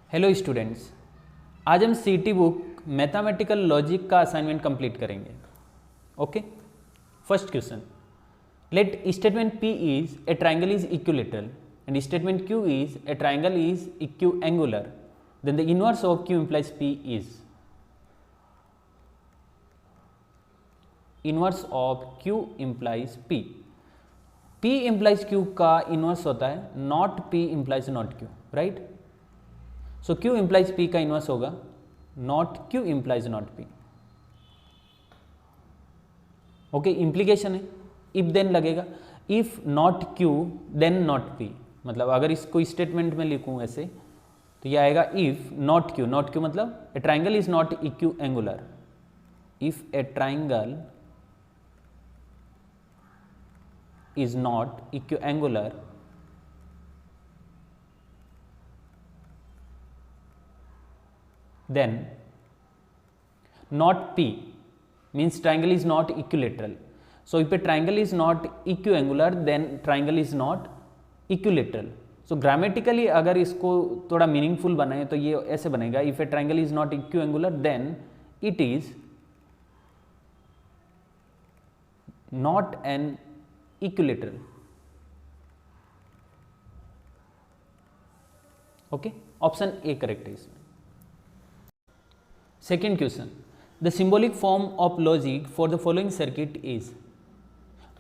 Hello students, आज हम सीटी बुक मैथमेटिकल लॉजिक का असाइनमेंट कंप्लीट करेंगे। Okay, first question, let statement P is a triangle is equilateral and statement Q is a triangle is equiangular, then the inverse of Q implies P is. Inverse of Q implies P। P implies Q का inverse होता है not P implies not Q, right? So Q implies P का inverse होगा not Q implies not P। Okay, implication है, if then लगेगा, if not Q then not P। मतलब अगर इसको स्टेटमेंट में लिखूं ऐसे तो ये आएगा if not Q, not Q मतलब a triangle is not equiangular, if a triangle is not equiangular then not P means triangle is not equilateral. So if a triangle is not equiangular then triangle is not equilateral. So grammatically अगर इसको थोड़ा meaningful बनाए तो ये ऐसे बनेगा, if a triangle is not equiangular then it is not an equilateral. Okay, option A correct है इसमें। Second question, the symbolic form of logic for the following circuit is.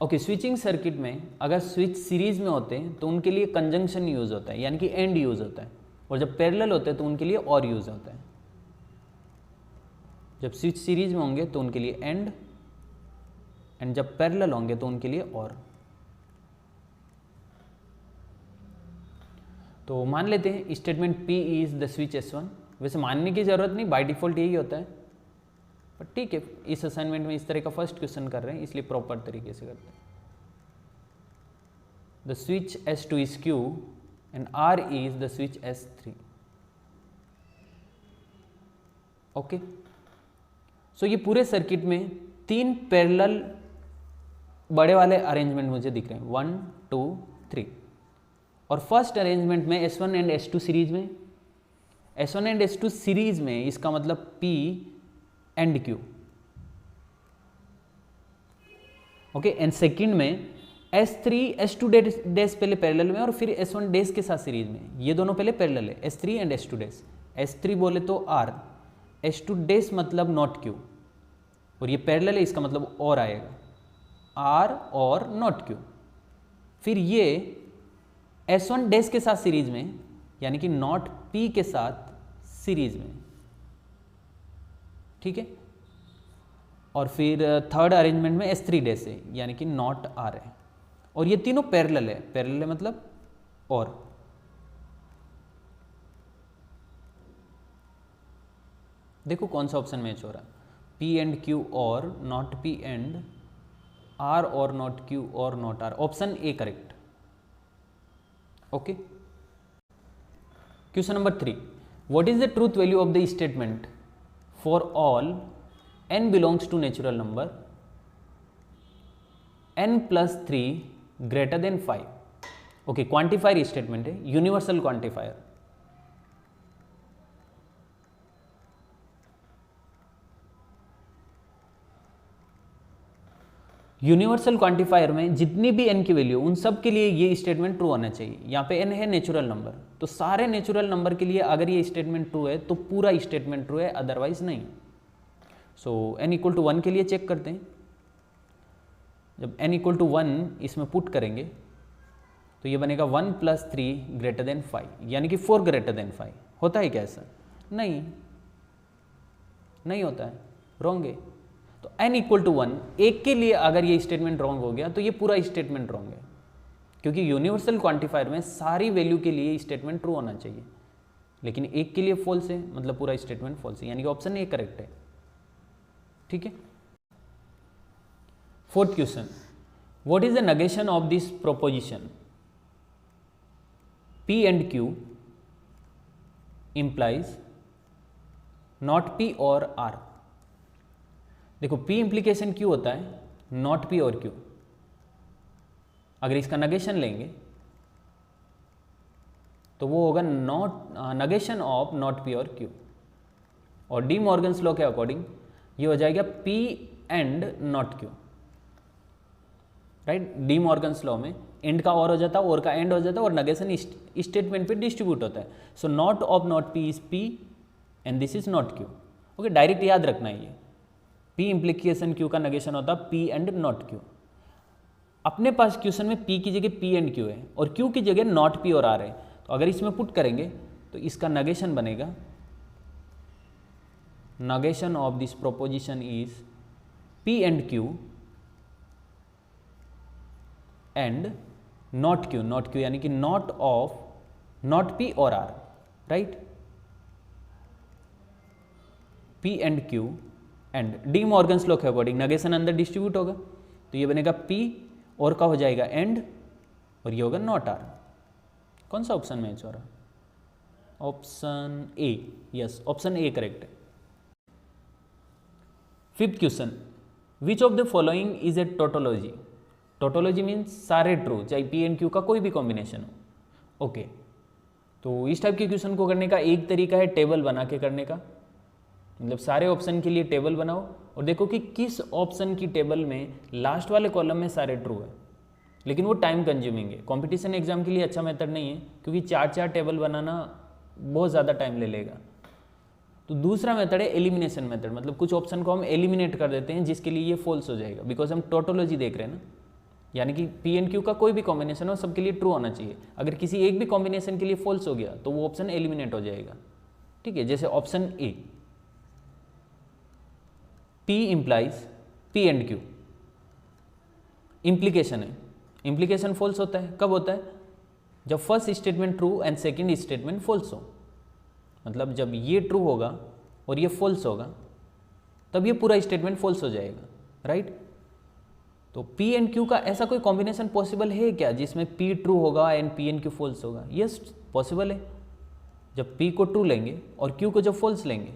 Okay, switching circuit में अगर switch series में होते हैं तो उनके लिए कंजंक्शन यूज होता है, यानी कि एंड यूज होता है, और जब पैरेलल होते हैं तो उनके लिए और यूज होता है। जब स्विच सीरीज में होंगे तो उनके लिए एंड जब पैरेलल होंगे तो उनके लिए और। तो मान लेते हैं statement P is the switch S1। वैसे मानने की जरूरत नहीं, बाय डिफॉल्ट यही होता है, पर ठीक है, इस असाइनमेंट में इस तरह का फर्स्ट क्वेश्चन कर रहे हैं इसलिए प्रॉपर तरीके से करते हैं। The switch S2 is Q and R is the switch S3। Okay, so ये पूरे सर्किट में तीन पैरेलल बड़े वाले अरेंजमेंट मुझे दिख रहे हैं, 1 2 3। और फर्स्ट अरेंजमेंट में S1 एंड S2 सीरीज में, S1 एंड S2 सीरीज में इसका मतलब P and Q। Okay, and second में S3 S2 डैश पहले पैरेलल में और फिर S1 डैश के साथ सीरीज में, ये दोनों पहले पैरेलल है, S3 and S2 dash. S3 बोले तो R, S2 डैश मतलब नॉट Q, और ये पैरेलल है, इसका मतलब और आएगा R और नॉट Q। फिर ये S1 डैश के साथ सीरीज में, यानी कि नॉट P के साथ सीरीज में, ठीक है। और फिर थर्ड अरेंजमेंट में S3 डैश है, यानी कि नॉट R है, और ये तीनों पैरेलल है, पैरेलल है मतलब और। देखो कौन सा ऑप्शन मैच हो रहा है, P एंड Q और नॉट P एंड R और नॉट Q और not R। Option A correct. Okay, question number 3, what is the truth value of the statement for all n belongs to natural number n plus 3 greater than 5? Okay, quantifier statement है, universal quantifier. Universal quantifier में जितनी भी n की value, उन सब के लिए ये स्टेटमेंट ट्रू होना चाहिए। यहाँ पे n है नेचुरल नंबर, तो सारे नेचुरल नंबर के लिए अगर ये स्टेटमेंट ट्रू है तो पूरा स्टेटमेंट ट्रू है, अदरवाइज नहीं। सो n इक्वल टू 1 के लिए चेक करते हैं। जब n इक्वल टू 1 इसमें पुट करेंगे तो ये बनेगा 1 + 3 ग्रेटर देन 5, यानी कि 4 ग्रेटर देन 5। होता है क्या ऐसा? नहीं, नहीं होता है, रॉन्ग है। तो n इक्वल टू 1, एक के लिए अगर ये स्टेटमेंट रॉन्ग हो गया तो ये पूरा स्टेटमेंट रॉन्ग है, क्योंकि यूनिवर्सल क्वांटिफायर में सारी वैल्यू के लिए स्टेटमेंट ट्रू होना चाहिए, लेकिन एक के लिए फॉल्स है, मतलब पूरा स्टेटमेंट फॉल्स है, यानी कि ऑप्शन ए करेक्ट है। ठीक है, fourth question, what is the negation of this proposition P and Q implies not P और R। देखो P इंप्लीकेशन Q होता है, नॉट P और Q। अगर इसका नेगेशन लेंगे तो वो होगा not negation of not P और क्यू। और डी मॉर्गन्स लॉ के अकॉर्डिंग ये हो जाएगा P and not Q, right. D Morgan's law में एंड का और हो जाता है, और का एंड हो जाता है, और नगेशन स्टेटमेंट पे डिस्ट्रीब्यूट होता है। So not of not P is P and this is not Q. Okay, direct याद रखना है ये पी इम्प्लीकेशन क्यू का नगेशन होता है पी एंड नॉट क्यू। अपने पास क्वेश्चन में पी की जगह पी एंड क्यू है और क्यू की जगह नॉट पी और आर है, तो अगर इसमें पुट करेंगे तो इसका नगेशन बनेगा negation of this proposition is P and Q and not Q यानी कि नॉट ऑफ नॉट पी और R, right. P and Q and de Morgan's law के अकॉर्डिंग नगेशन अंदर डिस्ट्रीब्यूट होगा, तो ये बनेगा पी और का हो जाएगा एंड और ये होगा नॉट आर। कौन सा ऑप्शन मैच हो रहा? Option A, yes option A correct है। Fifth question, which of the following is a tautology? Tautology means सारे ट्रू, चाहे पी एंड क्यू का कोई भी कॉम्बिनेशन हो। ओके, तो इस टाइप के क्वेश्चन को करने का एक तरीका है टेबल बना के करने का, मतलब सारे ऑप्शन के लिए टेबल बनाओ और देखो कि किस ऑप्शन की टेबल में लास्ट वाले कॉलम में सारे ट्रू है। लेकिन वो टाइम कंज्यूमिंग है, कंपटीशन एग्जाम के लिए अच्छा मेथड नहीं है, क्योंकि चार टेबल बनाना बहुत ज़्यादा टाइम ले लेगा। तो दूसरा मेथड है एलिमिनेशन मेथड, मतलब कुछ ऑप्शन को हम एलिमिनेट कर देते हैं जिसके लिए ये फॉल्स हो जाएगा, बिकॉज हम टोटोलॉजी देख रहे हैं ना, यानी कि पी एंड क्यू का कोई भी कॉम्बिनेशन हो सबके लिए ट्रू होना चाहिए। अगर किसी एक भी कॉम्बिनेशन के लिए फॉल्स हो गया तो वो ऑप्शन एलिमिनेट हो जाएगा, ठीक है। जैसे option A, P implies P and Q, implication है, इम्प्लीकेशन फॉल्स होता है, कब होता है? जब first statement true and second statement false हो, मतलब जब ये ट्रू होगा और ये फॉल्स होगा तब ये पूरा स्टेटमेंट फॉल्स हो जाएगा, राइट। तो P एंड Q का ऐसा कोई कॉम्बिनेशन पॉसिबल है क्या जिसमें P ट्रू होगा and P and Q false होगा? यस पॉसिबल है। जब P को ट्रू लेंगे और Q को जब फॉल्स लेंगे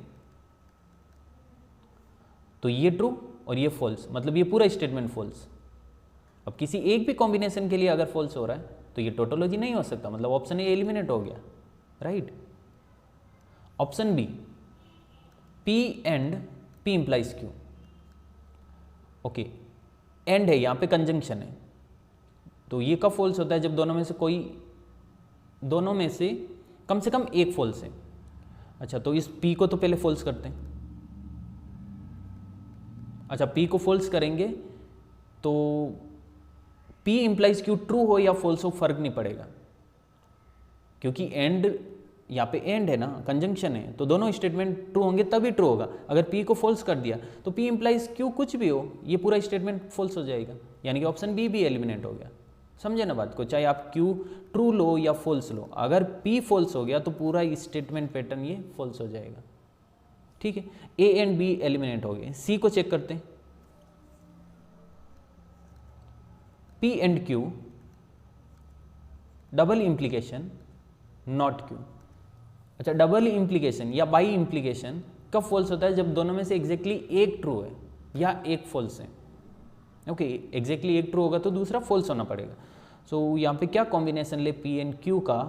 तो ये ट्रू और ये फॉल्स, मतलब ये पूरा स्टेटमेंट फॉल्स। अब किसी एक भी कॉम्बिनेशन के लिए अगर फॉल्स हो रहा है तो ये टोटोलॉजी नहीं हो सकता, मतलब ऑप्शन ए एलिमिनेट हो गया, right. Option B, P and P implies Q. Okay, and है यहाँ पे, कंजंक्शन है, तो ये कब फॉल्स होता है? जब दोनों में से कम एक फॉल्स है। अच्छा, तो इस पी को तो पहले फॉल्स करते हैं। अच्छा, P को फॉल्स करेंगे तो P इंप्लाइज क्यू ट्रू हो या फॉल्स हो फर्क नहीं पड़ेगा, क्योंकि एंड यहाँ पे एंड है ना, कंजंक्शन है, तो दोनों स्टेटमेंट ट्रू होंगे तभी ट्रू होगा। अगर P को फॉल्स कर दिया तो P इंप्लाइज क्यू कुछ भी हो, ये पूरा स्टेटमेंट फॉल्स हो जाएगा, यानी कि ऑप्शन बी भी एलिमिनेट हो गया। समझे ना बात को? चाहे आप Q ट्रू लो या फॉल्स लो, अगर P फॉल्स हो गया तो पूरा स्टेटमेंट पैटर्न ये फॉल्स हो जाएगा, ठीक है। ए एंड बी एलिमिनेट हो गए। सी को चेक करते हैं, P and Q double implication not Q. अच्छा, डबल इम्प्लीकेशन या बाई इम्प्लीकेशन कब फॉल्स होता है? जब दोनों में से एग्जैक्टली एक ट्रू है या एक फॉल्स है। ओके, एग्जैक्टली एक ट्रू होगा तो दूसरा फॉल्स होना पड़ेगा। सो यहाँ पे क्या कॉम्बिनेशन ले पी एंड क्यू का,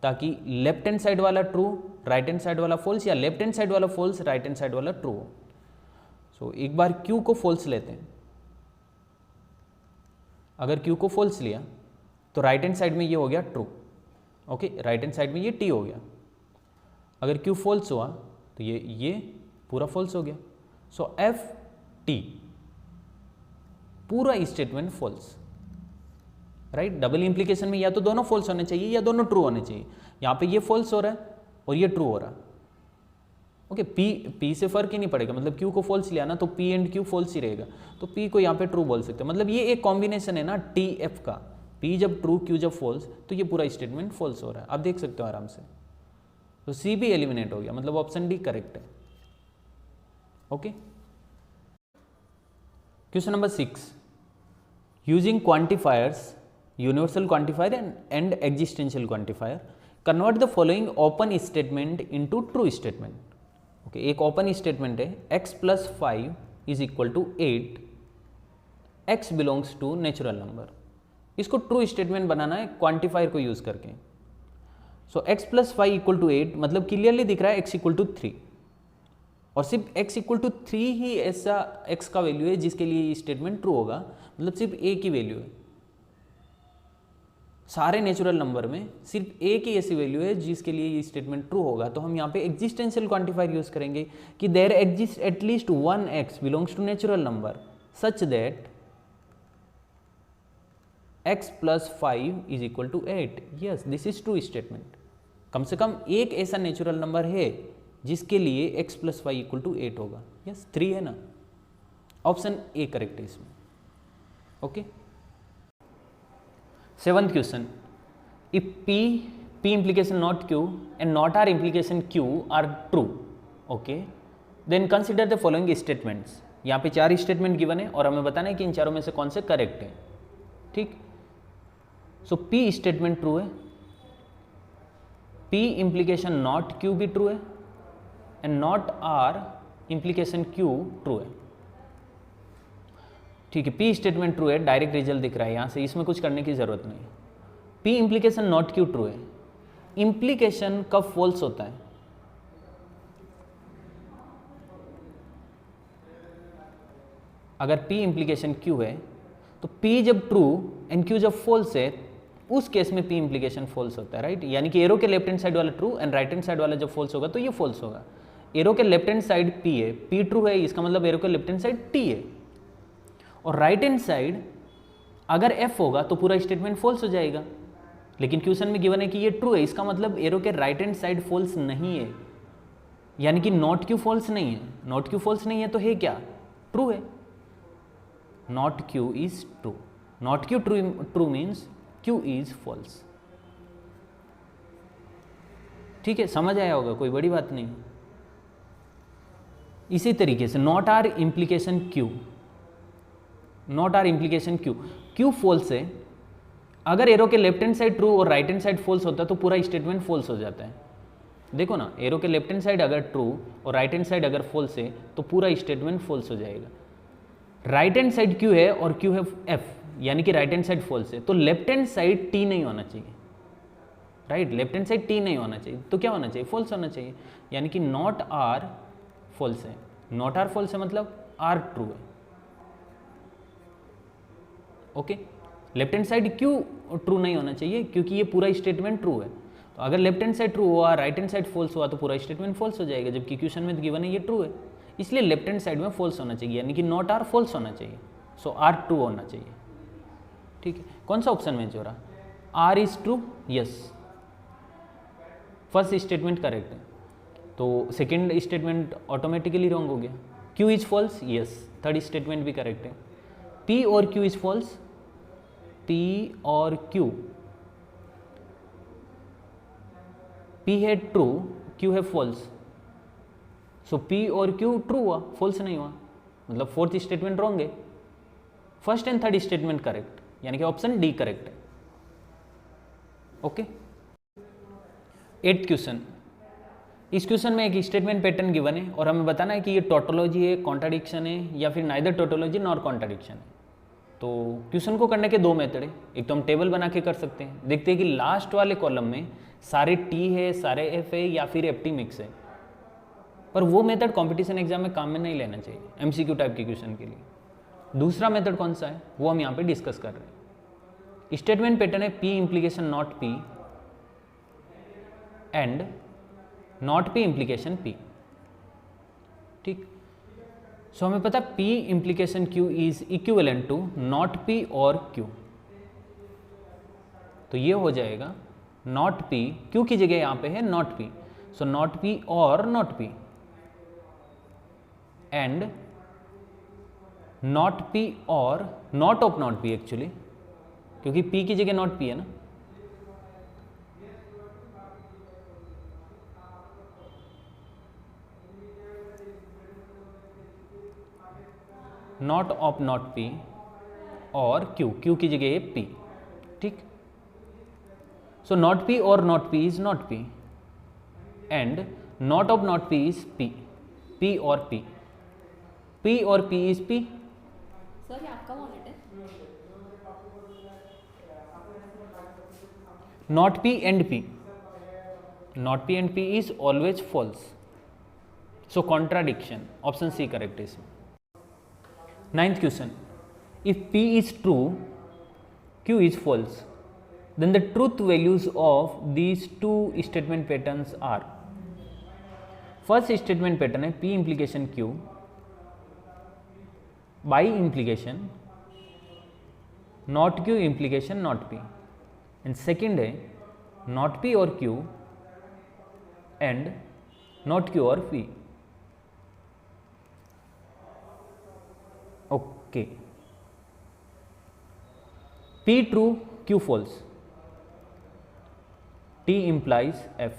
ताकि लेफ्ट हैंड साइड वाला ट्रू राइट हैंड साइड वाला फॉल्स, या लेफ्ट हैंड साइड वाला फॉल्स राइट हैंड साइड वाला ट्रू हो। सो एक बार क्यू को फॉल्स लेते हैं। अगर क्यू को फॉल्स लिया तो राइट हैंड साइड में ये हो गया true, okay, right hand side में ये टी हो गया। अगर क्यू फॉल्स हुआ तो ये पूरा फॉल्स हो गया। सो एफ टी पूरा statement false, right. Double implication में या तो दोनों फॉल्स होने चाहिए या दोनों ट्रू होने चाहिए। यहाँ पे ये फॉल्स हो रहा है और ये ट्रू हो रहा है, ओके। पी से फर्क ही नहीं पड़ेगा, मतलब क्यू को फॉल्स लिया ना तो पी एंड क्यू फॉल्स ही रहेगा, तो पी को यहाँ पे ट्रू बोल सकते हैं। मतलब ये एक कॉम्बिनेशन है ना टी एफ का, पी जब ट्रू क्यू जब फॉल्स, तो ये पूरा स्टेटमेंट फॉल्स हो रहा है। आप देख सकते हो आराम से। तो सी भी एलिमिनेट हो गया, मतलब ऑप्शन डी करेक्ट है, okay. Question number 6, using quantifiers, universal quantifier and existential quantifier, convert the following open statement into true statement. Okay, एक ओपन स्टेटमेंट है x + 5 = 8, x belongs to natural number. इसको true statement बनाना है quantifier को use करके। So x plus 5 equal to 8, मतलब clearly दिख रहा है x इक्वल टू 3, और सिर्फ x इक्वल टू 3 ही ऐसा x का वैल्यू है जिसके लिए ये स्टेटमेंट ट्रू होगा, मतलब सिर्फ a की वैल्यू है। सारे नेचुरल नंबर में सिर्फ एक ही ऐसी वैल्यू है जिसके लिए ये स्टेटमेंट ट्रू होगा। तो हम यहाँ पे एग्जिस्टेंशियल क्वांटिफायर यूज करेंगे कि there exist at least one x belongs to natural number such that x plus 5 is equal to 8। Yes, this is true statement. कम से कम एक ऐसा नेचुरल नंबर है जिसके लिए x प्लस 5 इक्वल टू 8 होगा। यस, 3 है ना, ऑप्शन ए करेक्ट है इसमें। Okay, 7th question, if p implication not q and not r implication q are true, okay, then consider the following statements। यहाँ पे 4 स्टेटमेंट गिवन है और हमें बताना है कि इन चारों में से कौन से करेक्ट है। ठीक, सो p स्टेटमेंट ट्रू है, p implication not q भी ट्रू है, and not r implication q true है। ठीक है, p स्टेटमेंट ट्रू है, डायरेक्ट रिजल्ट दिख रहा है यहाँ से, इसमें कुछ करने की जरूरत नहीं। p implication not q true है। implication कब फॉल्स होता है? अगर p implication q है तो p जब ट्रू एंड q जब फॉल्स है उस केस में p implication फॉल्स होता है, राइट। यानी कि एरो के लेफ्ट हैंड साइड वाला true and right hand side वाला जब फॉल्स होगा तो ये फॉल्स होगा। एरो के लेफ्ट हैंड साइड p है, p ट्रू है, इसका मतलब एरो के लेफ्ट हैंड साइड t है, और राइट हैंड साइड अगर f होगा तो पूरा स्टेटमेंट फॉल्स हो जाएगा। लेकिन क्वेश्चन में गिवन है कि ये ट्रू है, इसका मतलब एरो के राइट हैंड साइड फॉल्स नहीं है, यानी कि नॉट क्यू फॉल्स नहीं है। नॉट क्यू फॉल्स नहीं है तो है क्या? ट्रू है। Not Q is true, not Q true means Q is false. ठीक है, समझ आया होगा, कोई बड़ी बात नहीं। इसी तरीके से not R implication Q, not R implication Q, Q false है, अगर एरो के लेफ्ट हैंड साइड ट्रू और राइट हैंड साइड फॉल्स होता है तो पूरा स्टेटमेंट फॉल्स हो जाता है। देखो ना, एरो के लेफ्ट हैंड साइड अगर ट्रू और राइट हैंड साइड अगर फॉल्स है तो पूरा स्टेटमेंट फॉल्स हो जाएगा। राइट हैंड साइड क्यू है और क्यू है एफ, यानी कि राइट हैंड साइड फॉल्स है, तो लेफ्ट हैंड साइड टी नहीं होना चाहिए, right. Left hand side T नहीं होना चाहिए तो क्या होना चाहिए? फॉल्स होना चाहिए, यानी कि नॉट आर फॉल्स है। नॉट आर फॉल्स है मतलब आर ट्रू है। ओके, लेफ्ट हैंड साइड क्यों ट्रू नहीं होना चाहिए? क्योंकि ये पूरा स्टेटमेंट ट्रू है। तो अगर लेफ्ट हैंड साइड ट्रू हुआ, राइट हैंड साइड फॉल्स हुआ तो पूरा स्टेटमेंट फॉल्स हो जाएगा, जबकि क्वेश्चन में गिवन है ये ट्रू है, इसलिए लेफ्ट हैंड साइड में फॉल्स होना चाहिए, यानी कि नॉट आर फॉल्स होना चाहिए, सो आर ट्रू होना चाहिए। ठीक है, कौन सा ऑप्शन मैच हो रहा? R is true, yes, first statement correct है, तो सेकेंड स्टेटमेंट ऑटोमेटिकली रॉन्ग हो गया। Q is false, yes, third statement भी करेक्ट है। पी और क्यू इज फॉल्स, P और Q, P है ट्रू, Q है फॉल्स, सो P और Q ट्रू हुआ, फॉल्स नहीं हुआ, मतलब फोर्थ स्टेटमेंट रॉन्ग है। First and third statement correct, यानी कि ऑप्शन डी करेक्ट है। ओके, 8th क्वेश्चन, इस क्वेश्चन में एक स्टेटमेंट पैटर्न गिवन है और हमें बताना है कि ये टोटोलॉजी है, कॉन्ट्राडिक्शन है, या फिर नाइदर टोटोलॉजी नॉर कॉन्ट्राडिक्शन है। तो क्वेश्चन को करने के दो मेथड है, एक तो हम टेबल बना के कर सकते हैं, देखते हैं कि लास्ट वाले कॉलम में सारे टी है, सारे एफ है, या फिर एफ टी मिक्स है। पर वो मेथड कंपटीशन एग्जाम में काम में नहीं लेना चाहिए, एमसीक्यू टाइप के क्वेश्चन के लिए। दूसरा मेथड कौन सा है वो हम यहाँ पे डिस्कस कर रहे हैं। स्टेटमेंट पैटर्न है P implication not P and not P implication P. ठीक, सो हमें पता P implication Q is equivalent to not P और Q, तो ये हो जाएगा नॉट P, Q की जगह यहां पे है not P, so not P और not P and not P और not of not P actually, क्योंकि P की जगह नॉट P है ना। नॉट ऑफ नॉट P और Q की जगह है P। ठीक, सो नॉट P और not P is not P and not of not P is P और P, P और P इज P। सर ये आपका वॉलेट है? Not P and P, not P and P is always false, so contradiction, option C correct है इसमें। 9th question, if p is true, q is false, then the truth values of these two statement patterns are। First statement pattern है p implication q, by implication not q implication not p, and second है not p और q एंड not q और p। Okay, p true q false, t implies f,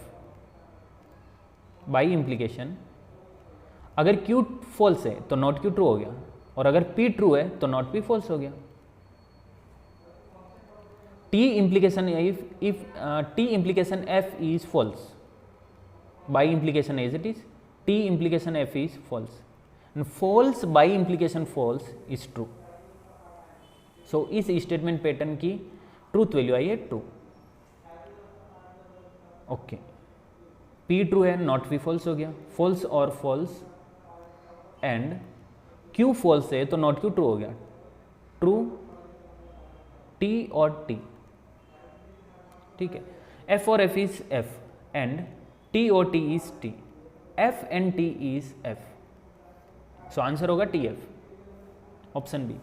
by implication अगर q फॉल्स है तो not q true हो गया, और अगर p ट्रू है तो नॉट p फॉल्स हो गया। t implication if t implication f is false, by implication as it is, t implication f is false, and false by implication false is true। so इस statement pattern की truth value आई है true. Okay, p true है, not p false हो गया, false और false, and q फॉल्स है तो नॉट q ट्रू हो गया, ट्रू t और t, ठीक है। f और f is f and t और t is t, f and t is f, so answer होगा TF, ऑप्शन बी।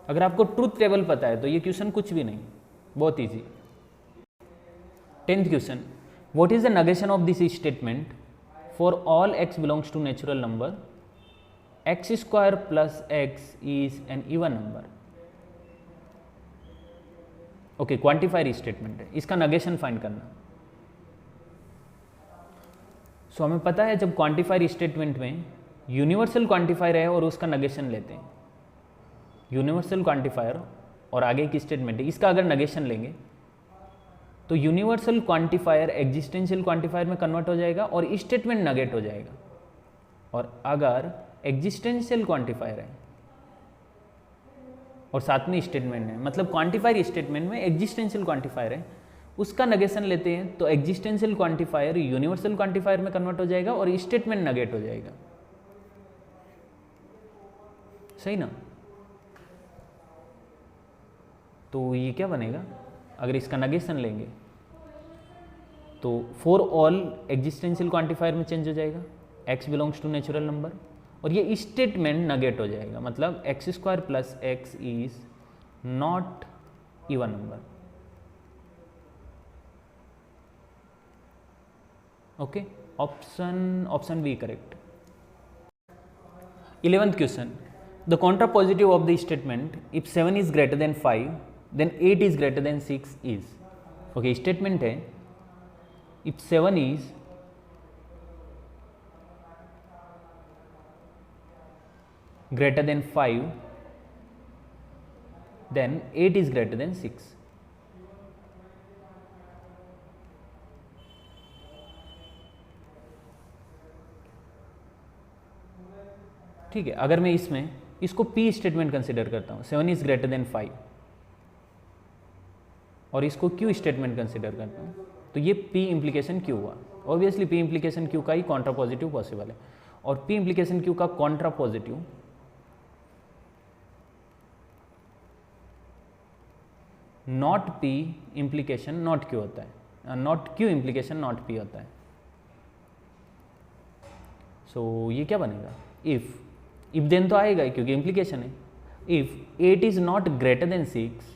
अगर आपको ट्रूथ टेबल पता है तो ये क्वेश्चन कुछ भी नहीं, बहुत easy. 10th question, what is the negation of this statement for all x belongs to natural number, x square plus x is an even number. Okay, quantifier statement है, इसका नेगेशन फाइंड करना। सो हमें पता है जब क्वांटिफायर स्टेटमेंट में universal quantifier है और उसका नेगेशन लेते हैं, यूनिवर्सल क्वांटिफायर और आगे की स्टेटमेंट है, इसका अगर नेगेशन लेंगे तो यूनिवर्सल क्वांटिफायर एग्जिस्टेंशियल क्वांटिफायर में कन्वर्ट हो जाएगा और स्टेटमेंट नेगेट हो जाएगा। और अगर एग्जिस्टेंशियल क्वांटिफायर है और साथ में स्टेटमेंट है, मतलब क्वांटिफायर स्टेटमेंट में एग्जिस्टेंशियल क्वांटिफायर है, उसका नेगेशन लेते हैं तो एग्जिस्टेंशियल क्वांटिफायर यूनिवर्सल क्वांटिफायर में कन्वर्ट हो जाएगा और स्टेटमेंट नेगेट हो जाएगा। सही ना? तो ये क्या बनेगा अगर इसका नेगेशन लेंगे तो फॉर ऑल एग्जिस्टेंशियल क्वांटिफायर में चेंज हो जाएगा, x belongs to natural number, और ये स्टेटमेंट नेगेट हो जाएगा, मतलब X square plus X is not even number. Okay, option B correct. 11th question, the contrapositive of the statement if 7 is greater than 5 then 8 is greater than 6 is। Okay, statement है if 7 is greater than 5 then 8 is greater than 6। ठीक है, अगर मैं इसमें इसको P statement consider करता हूँ, 7 is greater than 5, और इसको Q स्टेटमेंट कंसिडर करता हूँ, तो ये P इम्प्लीकेशन Q हुआ। ऑब्वियसली P इम्प्लीकेशन Q का ही कॉन्ट्रा पॉजिटिव पॉसिबल है, और P इम्प्लीकेशन Q का Contra positive not P implication not Q होता है, not Q implication not P होता है। सो ये क्या बनेगा, इफ देन तो आएगा ही क्योंकि इम्प्लीकेशन है। If 8 is not greater then 6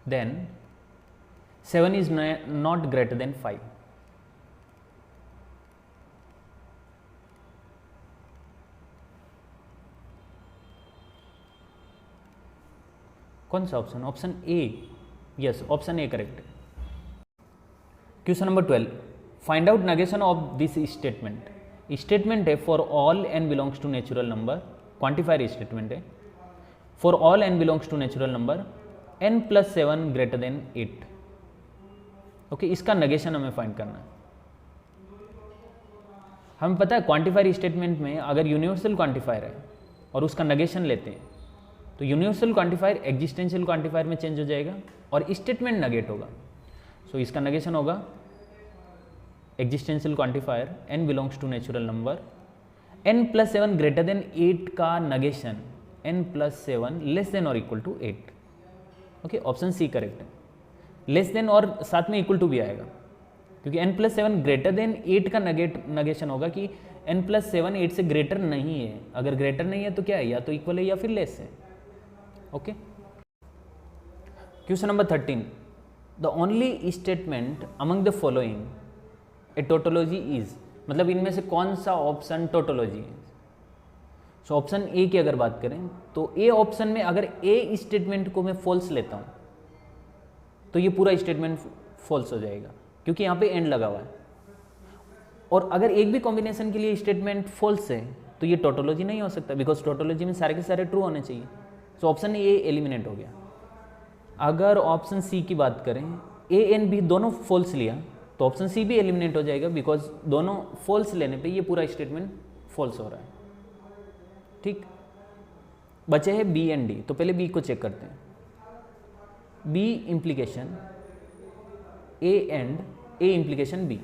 then 7 is not greater than 5। कौन सा option, option A, yes option A correct है। Question number 12, find out negation of this statement. Statement है for all n belongs to natural number, quantifier statement है, for all n belongs to natural number n plus 7 greater than 8। Okay, इसका negation हमें find करना है। हमें पता है quantifier statement में अगर यूनिवर्सल क्वांटिफायर है और उसका नेगेशन लेते हैं तो यूनिवर्सल क्वांटिफायर एग्जिस्टेंशियल क्वांटिफायर में चेंज हो जाएगा और स्टेटमेंट नगेट होगा। सो इसका नगेशन होगा existential quantifier n belongs to natural number, n+7 greater than 8 का नगेशन n+7 लेस देन और equal to 8। Okay, option C correct है। लेस देन और साथ में इक्वल टू भी आएगा, क्योंकि n+7 ग्रेटर देन 8 का नगेशन होगा कि n+7 8 से ग्रेटर नहीं है। अगर ग्रेटर नहीं है तो क्या है, या तो इक्वल है या फिर लेस है। Okay, question number 13, the only statement among the following A tautology is, मतलब इनमें से कौन सा ऑप्शन टोटोलॉजी है। सो ऑप्शन ए की अगर बात करें तो ए ऑप्शन में अगर ए स्टेटमेंट को मैं फॉल्स लेता हूं तो ये पूरा स्टेटमेंट फॉल्स हो जाएगा, क्योंकि यहाँ पे एंड लगा हुआ है। और अगर एक भी कॉम्बिनेशन के लिए स्टेटमेंट फॉल्स है तो ये टोटोलॉजी नहीं हो सकता, बिकॉज टोटोलॉजी में सारे के सारे ट्रू होने चाहिए। सो ऑप्शन ए एलिमिनेट हो गया। अगर ऑप्शन सी की बात करें, ए एंड बी दोनों फॉल्स लिया तो ऑप्शन सी भी एलिमिनेट हो जाएगा, बिकॉज दोनों फॉल्स लेने पे ये पूरा स्टेटमेंट फॉल्स हो रहा है। ठीक, बचे हैं बी एंड डी। तो पहले बी को चेक करते हैं। B implication A and A implication B.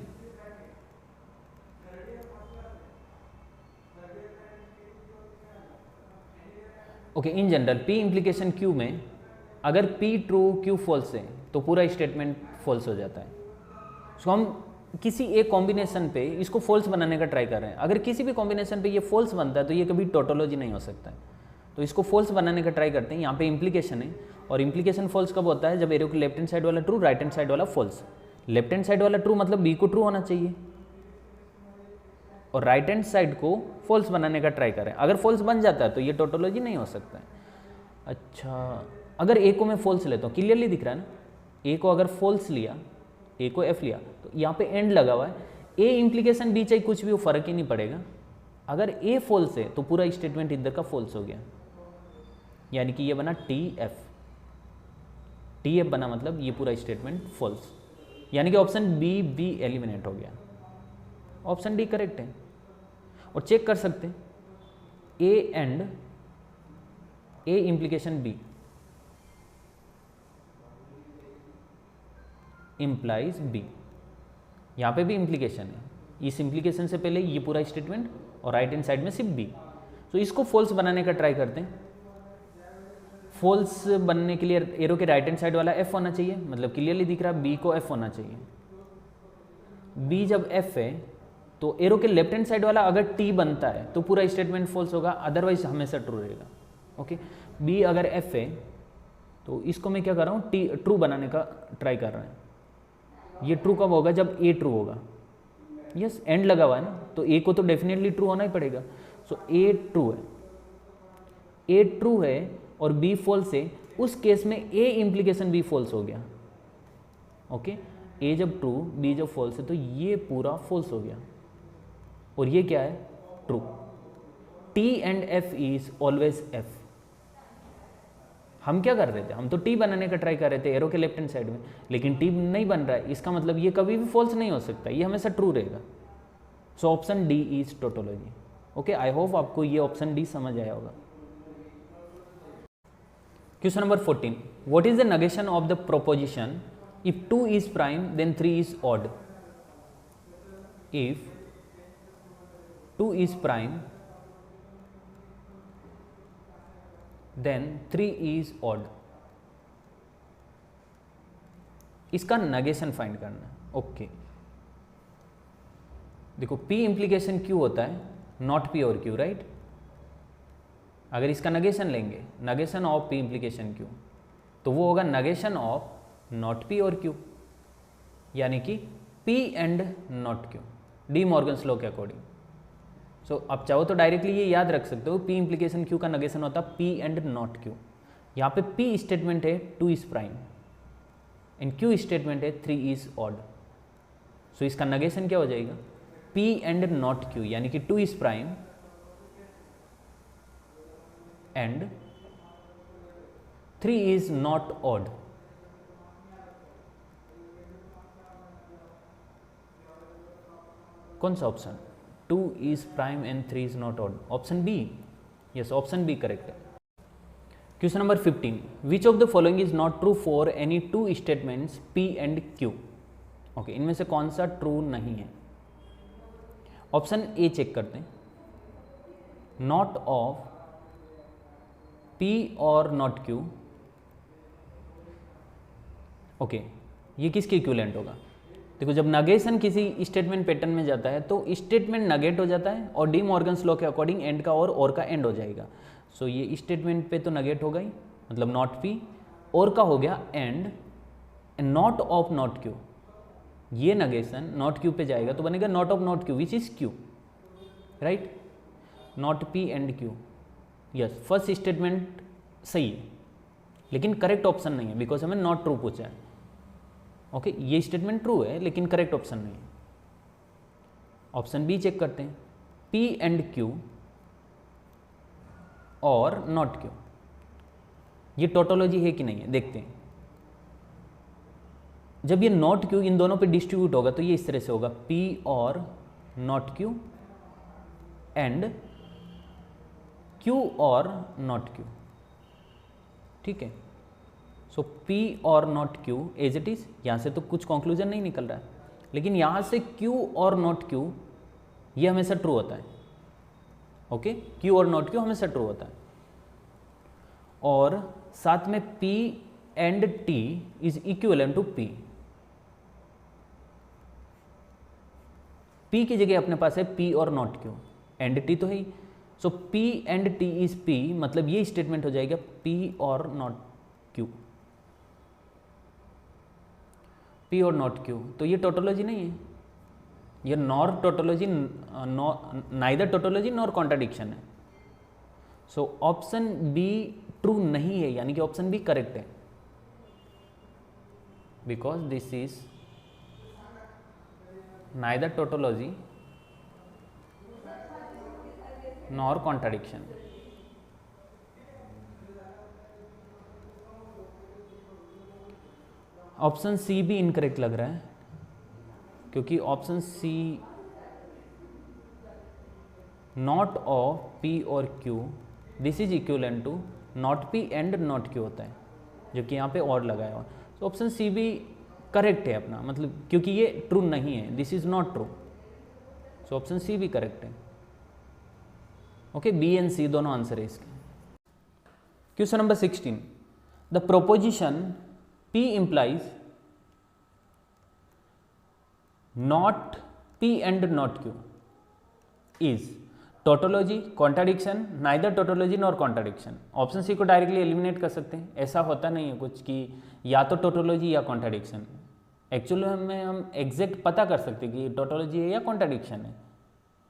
Okay, in general P implication Q में अगर पी ट्रू क्यू फॉल्स है तो पूरा स्टेटमेंट फॉल्स हो जाता है। सो हम किसी एक कॉम्बिनेशन पे इसको फॉल्स बनाने का ट्राई कर रहे हैं। अगर किसी भी कॉम्बिनेशन पे ये फॉल्स बनता है तो ये कभी टोटोलॉजी नहीं हो सकता है। तो इसको फॉल्स बनाने का ट्राई करते हैं। यहाँ पे इंप्लीकेशन है, और इंप्लीकेशन फॉल्स कब होता है, जब एरो के लेफ्ट हैंड साइड वाला ट्रू, राइट हैंड साइड वाला फॉल्स। लेफ्ट हैंड साइड वाला ट्रू मतलब बी को ट्रू होना चाहिए, और राइट हैंड साइड को फॉल्स बनाने का ट्राई करें। अगर फॉल्स बन जाता है तो ये टोटोलॉजी नहीं हो सकता है। अच्छा, अगर ए को मैं फॉल्स लेता हूँ, क्लियरली दिख रहा है ना, ए को अगर फॉल्स लिया, ए को एफ लिया, तो यहाँ पे एंड लगा हुआ है। ए इंप्लीकेशन बी चाहे कुछ भी हो, फर्क ही नहीं पड़ेगा। अगर ए फॉल्स है तो पूरा स्टेटमेंट इधर का फॉल्स हो गया, यानी कि ये बना टी एफ। टी एफ बना मतलब ये पूरा स्टेटमेंट फॉल्स, यानी कि ऑप्शन बी बी एलिमिनेट हो गया। ऑप्शन डी करेक्ट है। और चेक कर सकते हैं A and A implication B implies B. यहाँ पे भी इंप्लीकेशन है, इस इंप्लीकेशन से पहले ये पूरा स्टेटमेंट और राइट हैंड साइड में सिर्फ बी। तो इसको फॉल्स बनाने का ट्राई करते हैं। फॉल्स बनने के लिए एरो के राइट हैंड साइड वाला एफ होना चाहिए, मतलब क्लियरली दिख रहा है बी को एफ होना चाहिए। बी जब एफ है तो एरो के लेफ्ट हैंड साइड वाला अगर टी बनता है तो पूरा स्टेटमेंट फॉल्स होगा, अदरवाइज हमेशा ट्रू रहेगा। ओके, बी अगर एफ है तो इसको मैं क्या कर रहा हूँ, टी ट्रू बनाने का ट्राई कर रहा है। ये ट्रू कब होगा, जब ए ट्रू होगा। यस, एंड लगा हुआ है ना, तो ए को तो डेफिनेटली ट्रू होना ही पड़ेगा। सो ए ट्रू है, ए ट्रू है और बी फॉल्स है, उस केस में ए इंप्लीकेशन बी फॉल्स हो गया। ओके, ए जब ट्रू बी जब फॉल्स है तो ये पूरा फॉल्स हो गया, और ये क्या है, true. T and F is always F. हम क्या कर रहे थे, हम तो टी बनाने का ट्राई कर रहे थे एरो के लेफ्ट हैंड साइड में, लेकिन टी नहीं बन रहा है, इसका मतलब ये कभी भी फॉल्स नहीं हो सकता, ये हमेशा ट्रू रहेगा। So option D is tautology. Okay, I hope आपको ये ऑप्शन डी समझ आया होगा। Question number 14, what is the negation of the proposition if 2 is prime then 3 is odd. If 2 is prime then 3 is odd। इसका negation find करना है। Okay, देखो P implication Q होता है, नॉट P और Q, राइट। अगर इसका negation लेंगे, negation of P implication Q, तो वो होगा नेगेशन ऑफ नॉट P और Q, यानी कि P and not Q, D Morgan's law के अकॉर्डिंग। सो आप चाहो तो डायरेक्टली ये याद रख सकते हो, P इंप्लीकेशन Q का नेगेशन होता है P एंड नॉट Q। यहाँ पे P स्टेटमेंट है 2 is prime and Q statement है 3 इज ऑड। सो इसका नेगेशन क्या हो जाएगा, P एंड नॉट Q, यानी कि 2 is prime and 3 is not odd. कौन सा option, 2 is prime and 3 is not odd, option B. Yes, option B correct है। Question number 15, which of the following is not true for any two statements P and Q. Okay, इनमें से कौन सा true नहीं है। Option A check करते हैं, not of P और नॉट क्यू। ओके, ये किसके इक्विवेलेंट होगा। देखो, जब नगेशन किसी स्टेटमेंट पैटर्न में जाता है तो स्टेटमेंट नगेट हो जाता है और डी मॉर्गन्स लॉ के अकॉर्डिंग एंड का और का एंड हो जाएगा। सो ये स्टेटमेंट पे तो नगेट होगा ही, मतलब नॉट पी, और का हो गया and not of not Q. ये नगेशन नॉट क्यू पे जाएगा तो बनेगा not of not Q which is Q, right. Not P and Q, yes, first statement सही है लेकिन करेक्ट ऑप्शन नहीं है बिकॉज हमें नॉट ट्रू पूछा है। ओके, ये स्टेटमेंट ट्रू है लेकिन करेक्ट ऑप्शन नहीं है। ऑप्शन बी चेक करते हैं, पी एंड क्यू और नॉट क्यू, ये टोटोलॉजी है कि नहीं है, देखते हैं। जब ये नॉट क्यू इन दोनों पे डिस्ट्रीब्यूट होगा तो ये इस तरह से होगा, पी और नॉट क्यू एंड क्यू और नॉट क्यू, ठीक है। सो P और not Q as it is, यहाँ से तो कुछ कंक्लूजन नहीं निकल रहा है, लेकिन यहाँ से Q और नॉट Q ये हमेशा ट्रू होता है। ओके, Q और नॉट Q हमेशा ट्रू होता है। और साथ में P and T is equivalent to P। P की जगह अपने पास है P और नॉट Q, एंड T तो है ही। So P and T is P, मतलब ये स्टेटमेंट हो जाएगा P और नॉट Q, P और नॉट Q। तो ये टोटोलॉजी नहीं है, ये nor tautology, neither tautology nor contradiction है। सो ऑप्शन बी ट्रू नहीं है, यानी कि ऑप्शन बी करेक्ट है, because this is neither tautology nor contradiction. Option C भी इनकरेक्ट लग रहा है, क्योंकि option C not of P और Q this is equivalent to not P and not Q होता है, जो कि यहाँ पे और लगाया हुआ। तो ऑप्शन सी भी करेक्ट है अपना, मतलब क्योंकि ये ट्रू नहीं है, this is not true. So option C भी करेक्ट है। ओके, बी एंड सी दोनों आंसर है इसके। Question number 16, the proposition P implies not P and not Q is tautology, contradiction, neither tautology nor contradiction। Option C को directly eliminate कर सकते हैं, ऐसा होता नहीं है कुछ कि या तो टोटोलॉजी या कॉन्ट्राडिक्शन। एक्चुअली में हम एग्जैक्ट पता कर सकते हैं कि टोटोलॉजी है या कॉन्ट्राडिक्शन है।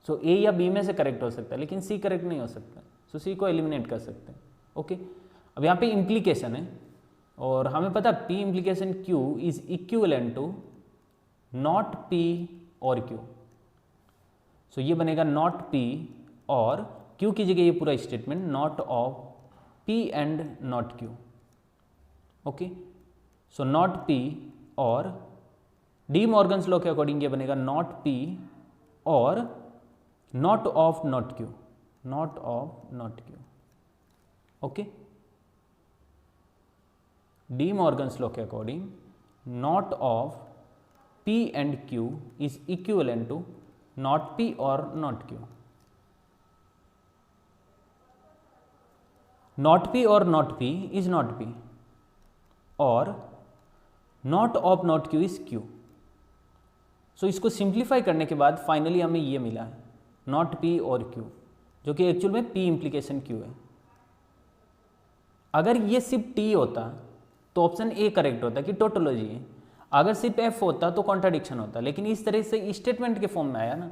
सो ए या बी में से करेक्ट हो सकता है, लेकिन सी करेक्ट नहीं हो सकता। सो सी को एलिमिनेट कर सकते हैं। ओके, अब यहाँ पे इम्प्लीकेशन है और हमें पता P implication Q is equivalent to not P और Q। सो ये बनेगा नॉट P और Q की जगह ये पूरा statement not of P and not Q। Okay, so not P or De Morgan's law के अकॉर्डिंग ये बनेगा नॉट P और not of not Q, not of not Q। Okay, De Morgan's law के according not of P and Q is equivalent to not P और not Q। Not P और not P is not P और not of not Q is Q। So इसको simplify करने के बाद finally हमें ये मिला है नॉट P और Q, जो कि एक्चुअल में P इम्प्लीकेशन Q है। अगर ये सिर्फ T होता तो ऑप्शन ए करेक्ट होता कि टोटोलॉजी है, अगर सिर्फ एफ होता तो कॉन्ट्राडिक्शन होता, लेकिन इस तरह से स्टेटमेंट के फॉर्म में आया ना,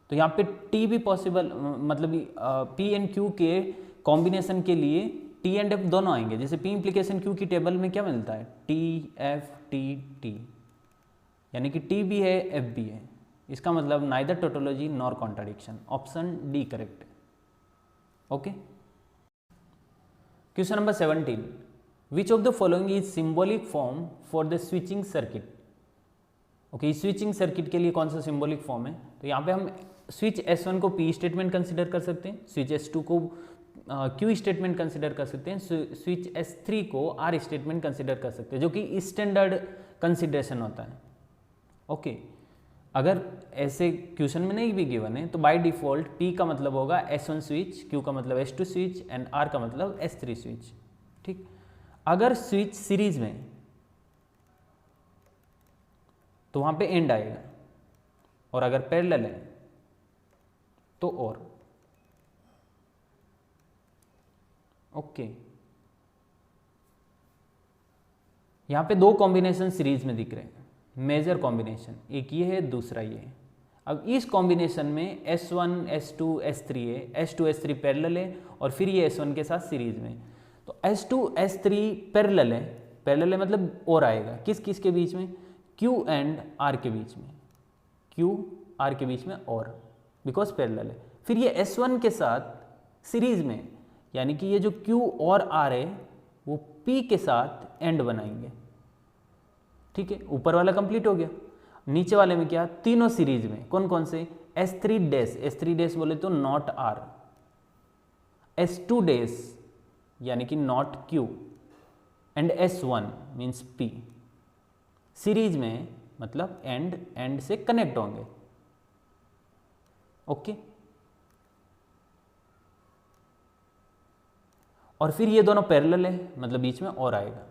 तो यहाँ पे टी भी पॉसिबल, मतलब पी एंड क्यू के कॉम्बिनेशन के लिए टी एंड एफ दोनों आएंगे। जैसे पी इम्प्लीकेशन क्यू की टेबल में क्या मिलता है, टी एफ टी टी, यानी कि टी भी है एफ भी है। इसका मतलब neither tautology nor contradiction, option D correct है। Okay, question number 17, which of the following is symbolic form for the switching circuit. Okay, switching circuit के लिए कौन सा सिंबॉलिक फॉर्म है, तो यहाँ पे हम स्विच S1 को P स्टेटमेंट कंसिडर कर सकते हैं, स्विच S2 को क्यू स्टेटमेंट कंसिडर कर सकते हैं, स्विच S3 को आर स्टेटमेंट कंसिडर कर सकते हैं, जो कि स्टैंडर्ड कंसिडरेशन होता है। ओके, अगर ऐसे क्वेश्चन में नहीं भी गिवन है तो बाय डिफॉल्ट P का मतलब होगा S1 स्विच, Q का मतलब S2 स्विच एंड R का मतलब S3 स्विच। ठीक, अगर स्विच सीरीज में तो वहां पे एंड आएगा, और अगर पैरेलल है तो और। ओके, यहां पे दो कॉम्बिनेशन सीरीज में दिख रहे हैं, मेजर कॉम्बिनेशन, एक ये है दूसरा ये है। अब इस कॉम्बिनेशन में S1 S2 S3 है, S2 S3 पैरेलल है और फिर ये S1 के साथ सीरीज में। तो S2 S3 पैरेलल है मतलब और आएगा किस किस के बीच में, Q एंड R के बीच में, Q R के बीच में और, बिकॉज पैरेलल है। फिर ये S1 के साथ सीरीज में, यानी कि ये जो Q और R है वो P के साथ एंड बनाएंगे। ठीक है, ऊपर वाला कंप्लीट हो गया। नीचे वाले में क्या, तीनों सीरीज में, कौन कौन से, S3 डैश बोले तो नॉट R, S2 डैश यानी कि not Q and S1 means P। Series में मतलब एंड से कनेक्ट होंगे। ओके, और फिर ये दोनों पैरेलल है मतलब बीच में और आएगा।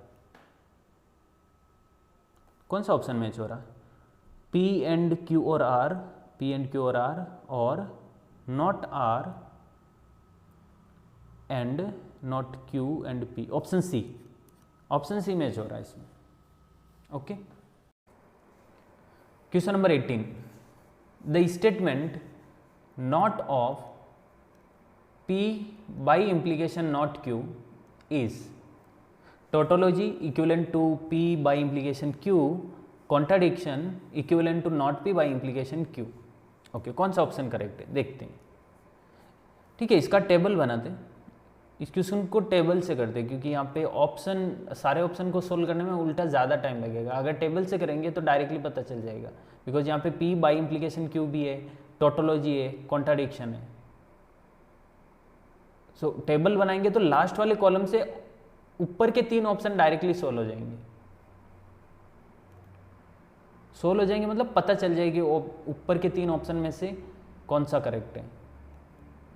कौन सा ऑप्शन मैच हो रहा, P एंड Q और R, P एंड Q और R, और not R and not Q and P, option C match हो रहा है इसमें। Okay, question number 18, the statement not of P by implication not Q is tautology equivalent to P by implication Q, contradiction equivalent to not P by implication Q। Okay, कौन सा option correct है देखते हैं। ठीक है, इसका table बनाते हैं, इस क्वेश्चन को टेबल से करते हैं, क्योंकि यहाँ पे ऑप्शन, सारे ऑप्शन को सोल्व करने में उल्टा ज़्यादा टाइम लगेगा। अगर टेबल से करेंगे तो डायरेक्टली पता चल जाएगा, बिकॉज यहाँ पे P बाई इम्प्लीकेशन Q भी है, टोटोलॉजी है, कॉन्ट्राडिक्शन है। सो टेबल बनाएंगे तो लास्ट वाले कॉलम से ऊपर के तीन ऑप्शन डायरेक्टली सोल्व हो जाएंगे मतलब पता चल जाएगी ऊपर के तीन ऑप्शन में से कौन सा करेक्ट है।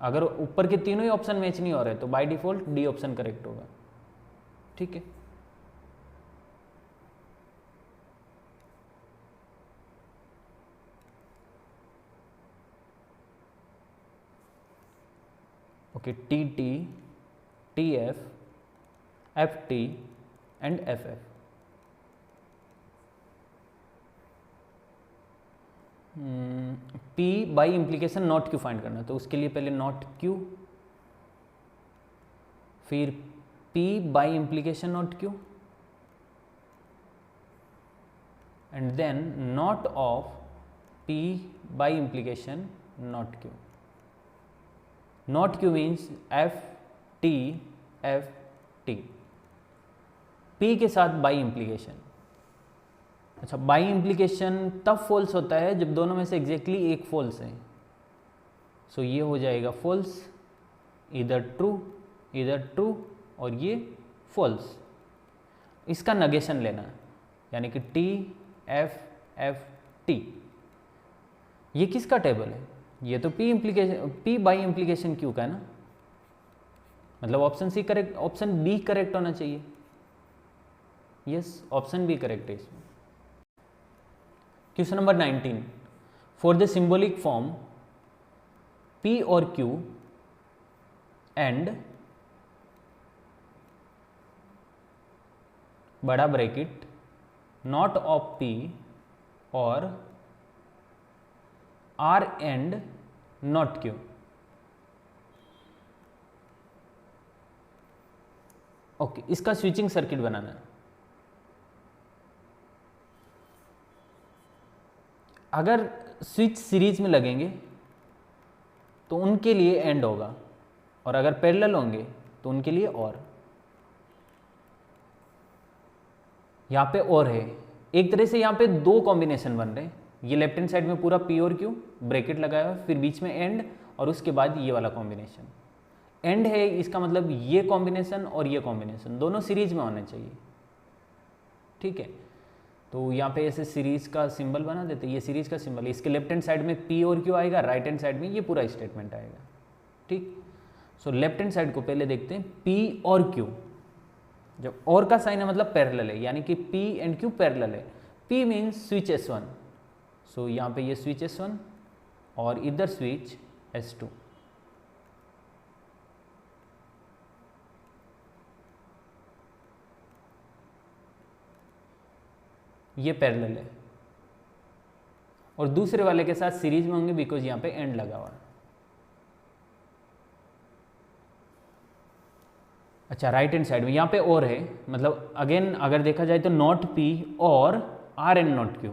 अगर ऊपर के तीनों ही ऑप्शन मैच नहीं हो रहे तो by default D option correct होगा। ठीक है, okay, TT, TF, FT and FF। P bi implication not Q find करना, तो उसके लिए पहले नॉट Q, फिर P bi implication not Q and then not of P bi implication not Q। Not Q means FT, P के साथ bi implication. अच्छा, bi implication तब फॉल्स होता है जब दोनों में से एग्जैक्टली एक फॉल्स है। सो ये हो जाएगा फॉल्स, इधर ट्रू और ये फॉल्स। इसका नगेशन लेना, यानी कि TFFT। ये किसका टेबल है, ये तो P बाई इम्प्लीकेशन Q का है ना, मतलब ऑप्शन बी करेक्ट होना चाहिए। यस, ऑप्शन बी करेक्ट है इसमें। Question number 19, for the symbolic form P और Q एंड बड़ा ब्रैकेट नॉट ऑफ P और R and not Q। Okay, इसका स्विचिंग सर्किट बनाना है। अगर स्विच सीरीज में लगेंगे तो उनके लिए एंड होगा, और अगर पैरेलल होंगे तो उनके लिए और। यहाँ पे और है, एक तरह से यहाँ पे दो कॉम्बिनेशन बन रहे हैं। ये लेफ्ट हैंड साइड में पूरा P और Q ब्रैकेट लगाया हुआ, फिर बीच में एंड, और उसके बाद ये वाला कॉम्बिनेशन। एंड है इसका मतलब ये कॉम्बिनेशन और ये कॉम्बिनेशन दोनों सीरीज में होने चाहिए, ठीक है। तो यहाँ पे ऐसे सीरीज का सिंबल बना देते, ये सीरीज का सिंबल, इसके लेफ्ट हैंड साइड में पी और क्यू आएगा, राइट हैंड साइड में ये पूरा स्टेटमेंट आएगा, ठीक। सो लेफ्ट हैंड साइड को पहले देखते हैं, पी और क्यू, जब और का साइन है मतलब पैरेलल है, यानी कि पी एंड क्यू पैरेलल है। पी मीन्स स्विच S1, सो यहाँ पे ये स्विच S1 और इधर स्विच S2, ये पैरेलल है और दूसरे वाले के साथ सीरीज में होंगे बिकॉज यहाँ पे एंड लगा हुआ है। अच्छा, राइट हैंड साइड में यहाँ पे और है, मतलब अगेन अगर देखा जाए तो नॉट पी और आर एंड नॉट क्यू,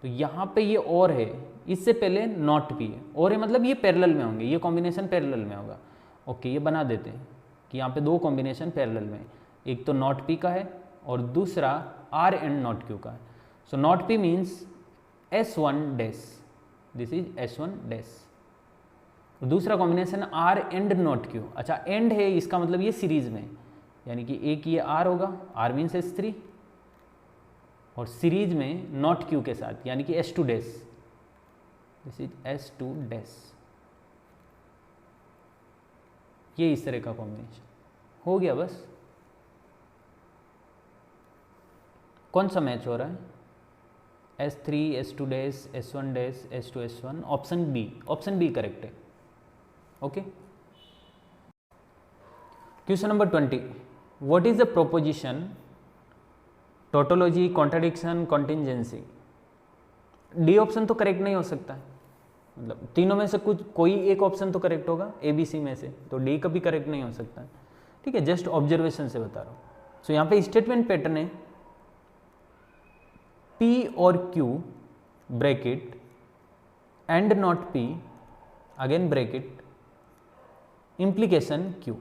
तो यहाँ पे ये और है, इससे पहले नॉट पी है, और है मतलब ये पैरेलल में होंगे, ये कॉम्बिनेशन पैरेलल में होगा। ओके, ये बना देते हैं कि यहाँ पे दो कॉम्बिनेशन पैरेलल में, एक तो नॉट पी का है और दूसरा आर एंड नॉट क्यू का है। So not P means S1 dash, this is S1 dash, दूसरा combination R and not Q. अच्छा, एंड है इसका मतलब ये सीरीज में, यानी कि एक ये आर होगा, आर मीन्स S3, और सीरीज में नॉट क्यू के साथ यानी कि S2 dash, this is S2 dash. ये इस तरह का कॉम्बिनेशन हो गया। बस कौन सा मैच हो रहा है? S3 S2 dash S1 dash S2 S1, option B correct है। Okay, question number 20, what is the proposition, tautology, contradiction, contingency? D option तो करेक्ट नहीं हो सकता है, मतलब तीनों में से कोई एक ऑप्शन तो करेक्ट होगा ABC में से, तो डी कभी करेक्ट नहीं हो सकता है, ठीक है। जस्ट ऑब्जर्वेशन से बता रहा हूँ। सो यहाँ पे स्टेटमेंट पैटर्न है P और Q bracket and not P again bracket implication Q।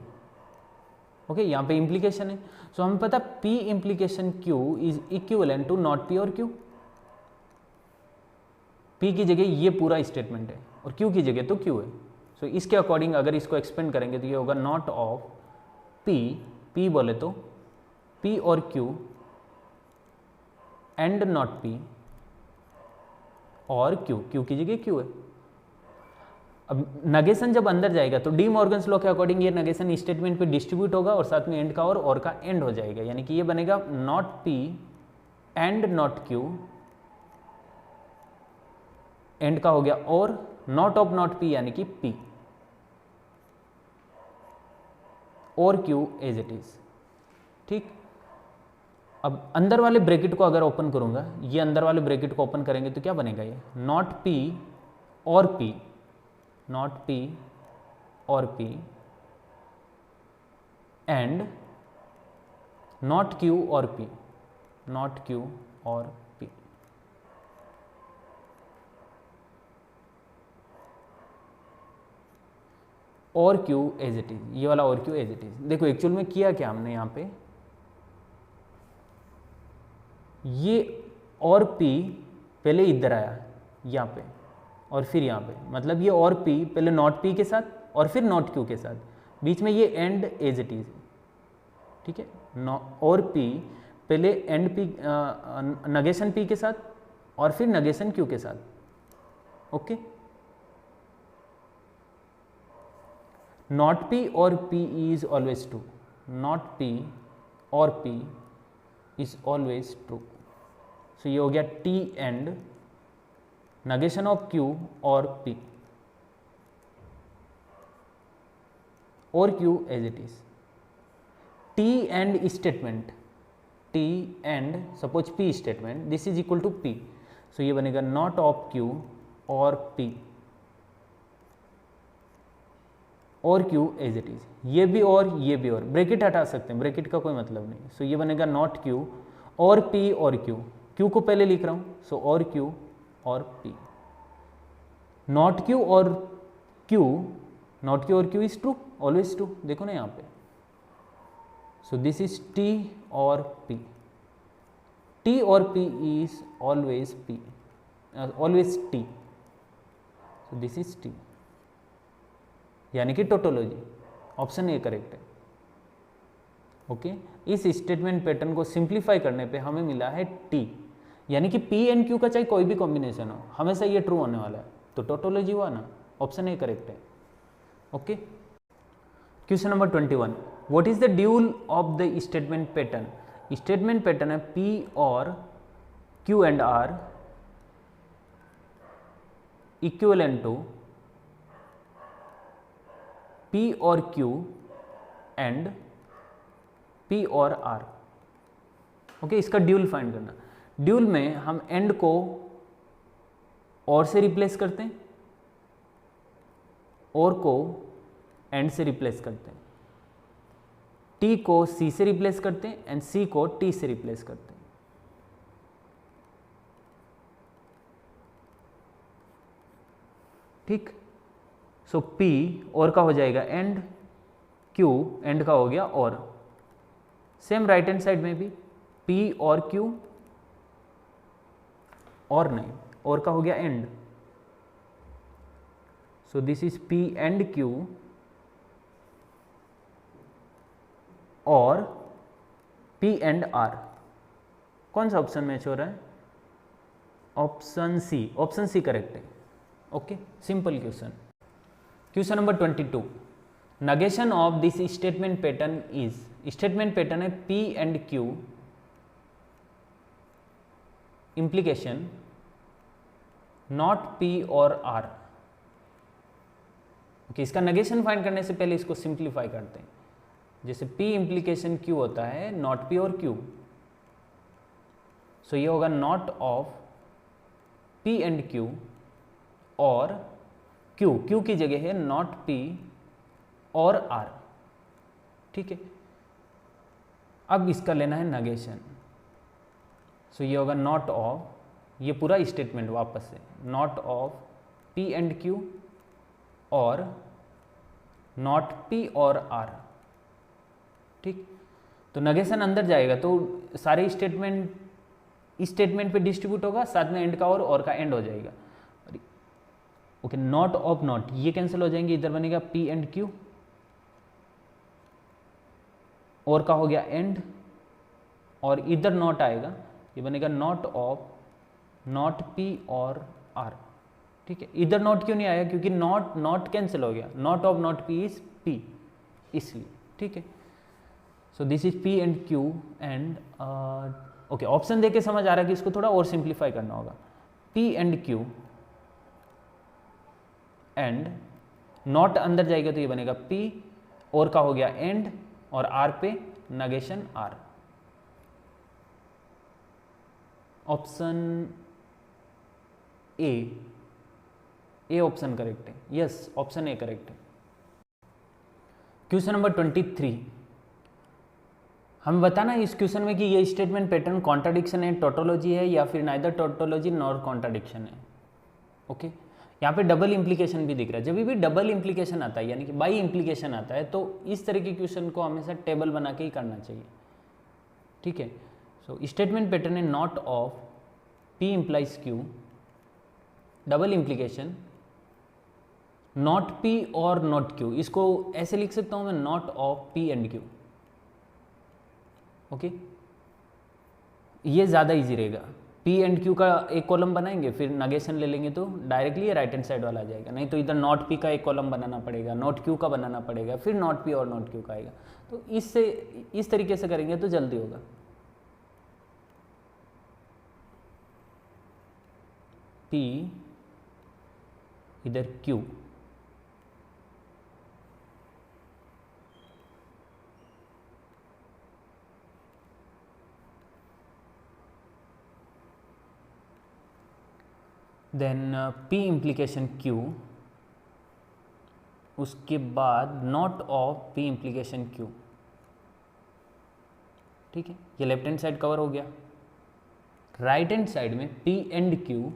Okay, यहाँ पे इम्प्लीकेशन है, सो हमें पता P implication Q is equivalent to not P और Q। P की जगह ये पूरा स्टेटमेंट है और Q की जगह तो Q है। सो इसके अकॉर्डिंग अगर इसको एक्सपेंड करेंगे तो ये होगा नॉट ऑफ P बोले तो P और Q एंड नॉट P और Q की जगह Q है। अब नगेशन जब अंदर जाएगा तो डी मॉर्गन्स लॉ के अकॉर्डिंग ये नगेशन स्टेटमेंट पे डिस्ट्रीब्यूट होगा और साथ में एंड का और का एंड हो जाएगा, यानी कि ये बनेगा not P and not Q, and का हो गया और नॉट ऑफ नॉट P यानी कि P और Q एज इट इज, ठीक। अब अंदर वाले ब्रैकेट को अगर ओपन करूंगा, ये अंदर वाले ब्रैकेट को ओपन करेंगे तो क्या बनेगा, ये नॉट P और P, नॉट P और P एंड नॉट Q और P, नॉट Q और P। और Q एज इट इज, ये वाला और Q एज इट इज। देखो एक्चुअल में किया क्या हमने यहाँ पे, ये और P पहले इधर आया यहाँ पे और फिर यहाँ पे, मतलब ये और P पहले नॉट P के साथ और फिर नॉट Q के साथ, बीच में ये एंड एज इट इज, ठीक है। और P पहले एंड P नगेशन P के साथ और फिर नगेशन Q के साथ। ओके, नॉट P और P is always true, not P और P is always true. So ये हो गया T and negation of Q और P और Q as it is. T and statement, T and suppose P statement, this is equal to P, so ये बनेगा not of Q और P और Q as it is. ये भी और bracket हटा सकते हैं, ब्रैकेट का कोई मतलब नहीं। सो ये बनेगा नॉट Q और P और Q को पहले लिख रहा हूँ, सो और Q और P, नॉट Q और Q is true, always true, देखो ना यहाँ पे। सो दिस इज T और P, T और P is always P, always T, so this is T, यानी कि टोटोलॉजी ऑप्शन ए करेक्ट है। ओके, इस स्टेटमेंट पैटर्न को सिंप्लीफाई करने पे हमें मिला है टी, यानी कि पी एंड क्यू का चाहे कोई भी कॉम्बिनेशन हो हमेशा ये ट्रू होने वाला है, तो टोटोलॉजी हुआ ना, ऑप्शन ए करेक्ट है। Okay, question number 21, what is the dual of the statement pattern. Statement pattern है पी और Q and R equivalent to P और क्यू एंड पी और आर। ओके, इसका ड्यूल फाइंड करना। Dual में हम and को और से रिप्लेस करते हैं, और को एंड से रिप्लेस करते हैं, टी को सी से रिप्लेस करते हैं एंड सी को टी से रिप्लेस करते हैं। ठीक, सो पी और का हो जाएगा एंड, क्यू एंड का हो गया और। सेम राइट हैंड साइड में भी पी और क्यू और नहीं, और का हो गया and, so this is P and Q और पी एंड आर। कौन सा ऑप्शन मैच हो रहा है? Option C, option C correct है। Okay, simple question. Question number 22, negation of this statement pattern is, statement pattern है P and Q implication not P और R। Okay, इसका negation find करने से पहले इसको सिंप्लीफाई करते हैं। जैसे P implication Q होता है not P और Q, सो ये होगा not of P and Q और Q की जगह है not P और R। ठीक है, अब इसका लेना है नगेशन, सो ये होगा नॉट ऑफ, ये पूरा स्टेटमेंट वापस से not of P and Q और नॉट P और R। ठीक, तो नगेशन अंदर जाएगा तो सारे स्टेटमेंट पे डिस्ट्रीब्यूट होगा, साथ में एंड का और का एंड हो जाएगा। ओके, नॉट ऑफ नॉट ये कैंसिल हो जाएंगे, इधर बनेगा P एंड Q और का हो गया एंड, और इधर नॉट आएगा, ये बनेगा नॉट ऑफ नॉट P और R। ठीक है, इधर नॉट क्यों नहीं आया? क्योंकि नॉट कैंसिल हो गया, not of not P is P, इसलिए। ठीक है, सो this is P and Q and okay, option देके समझ आ रहा है कि इसको थोड़ा और सिंप्लीफाई करना होगा। P and Q and not अंदर जाएगा तो ये बनेगा P और का हो गया एंड, और R पे negation R। Option A option correct है। यस, ऑप्शन ए करेक्ट है। क्वेश्चन नंबर 23, हमें बताना है इस क्वेश्चन में कि ये स्टेटमेंट पैटर्न कॉन्ट्राडिक्शन है, टोटोलॉजी है, या फिर नाइदर टोटोलॉजी नॉर कॉन्ट्राडिक्शन है। ओके, यहाँ पे डबल इंप्लीकेशन भी दिख रहा है। जब भी डबल इंप्लीकेशन आता है यानी कि बाई इंप्लीकेशन आता है, तो इस तरह के क्वेश्चन को हमेशा टेबल बना के ही करना चाहिए। ठीक है, सो स्टेटमेंट पैटर्न है not of P implies Q, double implication not P और नॉट Q। इसको ऐसे लिख सकता हूँ मैं, not of P and Q। Okay, ये ज़्यादा इजी रहेगा। P एंड Q का एक कॉलम बनाएंगे, फिर नगेशन ले लेंगे तो डायरेक्टली राइट हैंड साइड वाला आ जाएगा। नहीं तो इधर नॉट P का एक कॉलम बनाना पड़ेगा, नॉट Q का बनाना पड़ेगा, फिर नॉट P और नॉट Q का आएगा। तो इससे इस तरीके से करेंगे तो जल्दी होगा। P इधर Q, then P implication Q, उसके बाद not of P implication Q। ठीक है, ये लेफ्ट हैंड साइड कवर हो गया। राइट हैंड साइड में P and Q,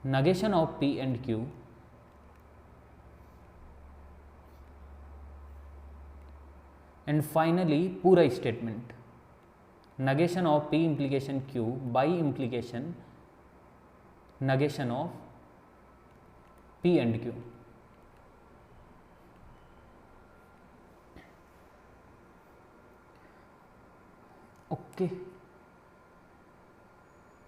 negation of P and Q, and finally पूरा statement negation of P implication Q by implication negation of P and Q। Okay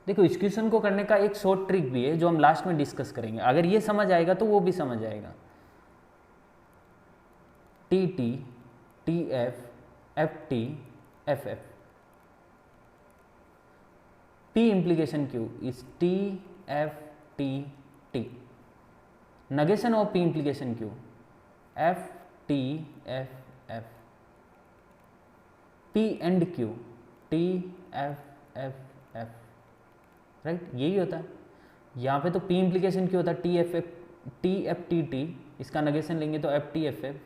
देखो इस question को करने का एक शॉर्ट ट्रिक भी है जो हम लास्ट में डिस्कस करेंगे, अगर ये समझ आएगा तो वो भी समझ आएगा। T T T F T F F P implication Q is T F T T. Negation of P implication Q F T F F. P and Q T F F F. Right यही होता है यहाँ पे। तो P implication Q होता है T F T T, इसका negation लेंगे तो F T F F,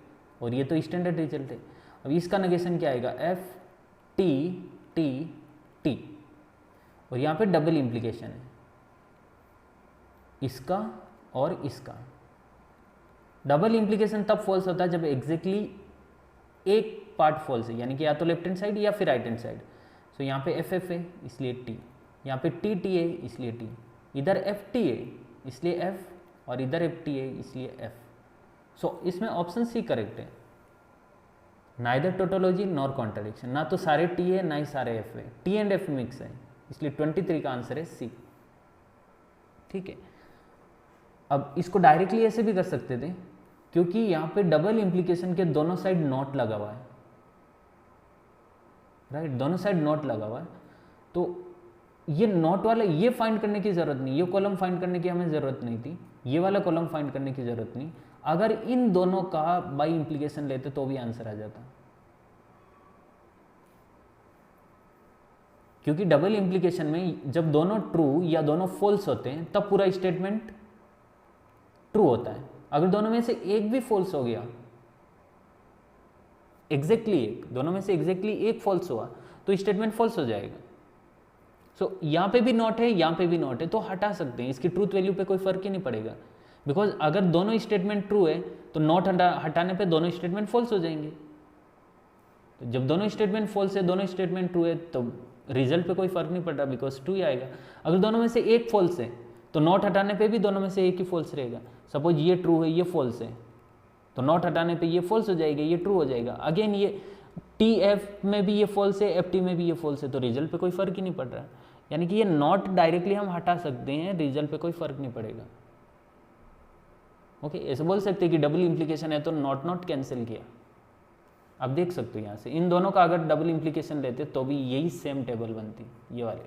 और ये तो स्टैंडर्ड रिजल्ट है। अब इसका नेगेशन क्या आएगा? F T T T, और यहाँ पे डबल इम्प्लीकेशन है इसका और इसका। डबल इम्प्लीकेशन तब फॉल्स होता है जब एग्जैक्टली एक पार्ट फॉल्स है, यानी कि या तो लेफ्ट हैंड साइड या फिर राइट हैंड साइड। सो यहाँ पे एफ एफ है इसलिए टी, यहाँ पे टी टी है इसलिए टी, इधर एफ टी है इसलिए एफ, और इधर एफ टी है इसलिए एफ। सो इसमें ऑप्शन सी करेक्ट है, नाइदर टोटोलॉजी नॉर कॉन्ट्राडिक्शन। ना तो सारे टी है ना ही सारे एफ है, टी एंड एफ मिक्स है, इसलिए 23 का आंसर है सी। ठीक है, अब इसको डायरेक्टली ऐसे भी कर सकते थे क्योंकि यहाँ पे डबल इम्प्लीकेशन के दोनों साइड नॉट लगा हुआ है, राइट, दोनों साइड नॉट लगा हुआ है। तो ये नॉट वाला ये फाइंड करने की जरूरत नहीं, ये कॉलम फाइंड करने की हमें जरूरत नहीं थी, ये वाला कॉलम फाइंड करने की जरूरत नहीं। अगर इन दोनों का बाई इम्प्लीकेशन लेते तो भी आंसर आ जाता, क्योंकि डबल इम्प्लीकेशन में जब दोनों ट्रू या दोनों फॉल्स होते हैं तब पूरा स्टेटमेंट ट्रू होता है। अगर दोनों में से एक भी फॉल्स हो गया, एग्जैक्टली एक, दोनों में से एग्जैक्टली एक फॉल्स हुआ तो स्टेटमेंट फॉल्स हो जाएगा। सो यहाँ पे भी नॉट है, यहाँ पे भी नॉट है, तो हटा सकते हैं, इसकी ट्रूथ वैल्यू पे कोई फर्क ही नहीं पड़ेगा। बिकॉज अगर दोनों स्टेटमेंट ट्रू है तो नॉट हटाने पे दोनों स्टेटमेंट फॉल्स हो जाएंगे। तो जब दोनों स्टेटमेंट फॉल्स है, दोनों स्टेटमेंट ट्रू है, तो रिजल्ट पे कोई फर्क नहीं पड़ रहा, बिकॉज ट्रू ही आएगा। अगर दोनों में से एक फॉल्स है तो नॉट हटाने पे भी दोनों में से एक ही फॉल्स रहेगा। सपोज ये ट्रू है, ये फॉल्स है, तो नॉट हटाने पे ये फॉल्स हो जाएगा, ये ट्रू हो जाएगा। अगेन ये टी एफ में भी ये फॉल्स है, एफ टी में भी ये फॉल्स है, तो रिजल्ट पे कोई फर्क ही नहीं पड़ रहा। यानी कि ये नॉट डायरेक्टली हम हटा सकते हैं, रिजल्ट पे कोई फर्क नहीं पड़ेगा। ओके, ऐसे बोल सकते हैं कि डबल इम्प्लीकेशन है तो नॉट नॉट कैंसिल किया। आप देख सकते हो यहाँ से इन दोनों का अगर डबल इम्प्लीकेशन लेते तो भी यही सेम टेबल बनती, ये वाले।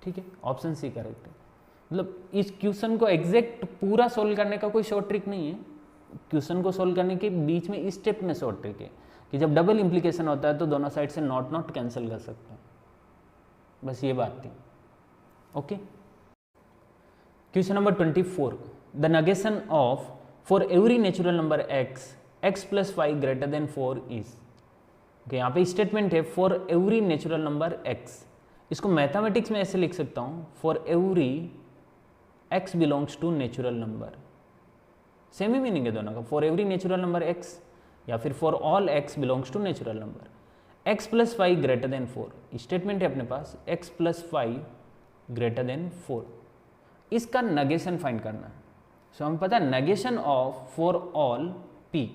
ठीक है, ऑप्शन सी करेक्ट है। मतलब इस क्वेश्चन को एग्जैक्ट पूरा सोल्व करने का कोई शॉर्ट ट्रिक नहीं है, क्वेश्चन को सोल्व करने के बीच में इस स्टेप में शॉर्ट ट्रिक है कि जब डबल इम्प्लीकेशन होता है तो दोनों साइड से नॉट नॉट कैंसिल कर सकते हैं, बस ये बात थी। Okay, question number 24, the negation of for every natural number x plus 5 greater than 4 is। Okay, यहाँ पे स्टेटमेंट है for every natural number x। इसको मैथमेटिक्स में ऐसे लिख सकता हूँ, for every x belongs to natural number. Same ही मीनिंग है दोनों का, for every natural number x या फिर for all x belongs to natural number. x plus 5 greater than 4 statement है अपने पास, x plus 5 greater than 4। इसका नेगेशन फाइंड करना है। सो हमें पता है negation of for all p,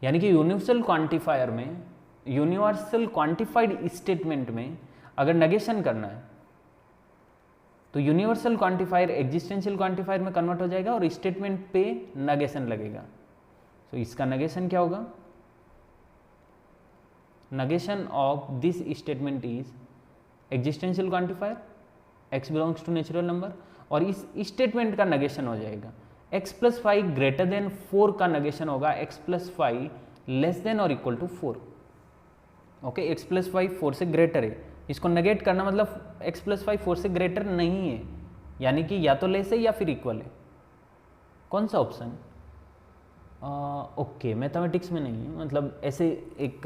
यानी कि यूनिवर्सल क्वांटिफायर में, यूनिवर्सल क्वांटिफाइड स्टेटमेंट में अगर नेगेशन करना है तो यूनिवर्सल क्वांटिफायर एग्जिस्टेंशियल क्वांटिफायर में कन्वर्ट हो जाएगा और स्टेटमेंट पे नेगेशन लगेगा। तो इसका नेगेशन क्या होगा? Negation of this statement is existential quantifier x belongs to natural number, और इस स्टेटमेंट का नेगेशन हो जाएगा x plus 5 ग्रेटर देन 4 का नेगेशन होगा x plus 5 लेस देन और equal to 4। Okay, x plus 5 4 से ग्रेटर है, इसको नेगेट करना मतलब x plus 5 4 से ग्रेटर नहीं है, यानी कि या तो लेस है या फिर इक्वल है। कौन सा ऑप्शन? ओके, मैथमेटिक्स में नहीं है, मतलब ऐसे एक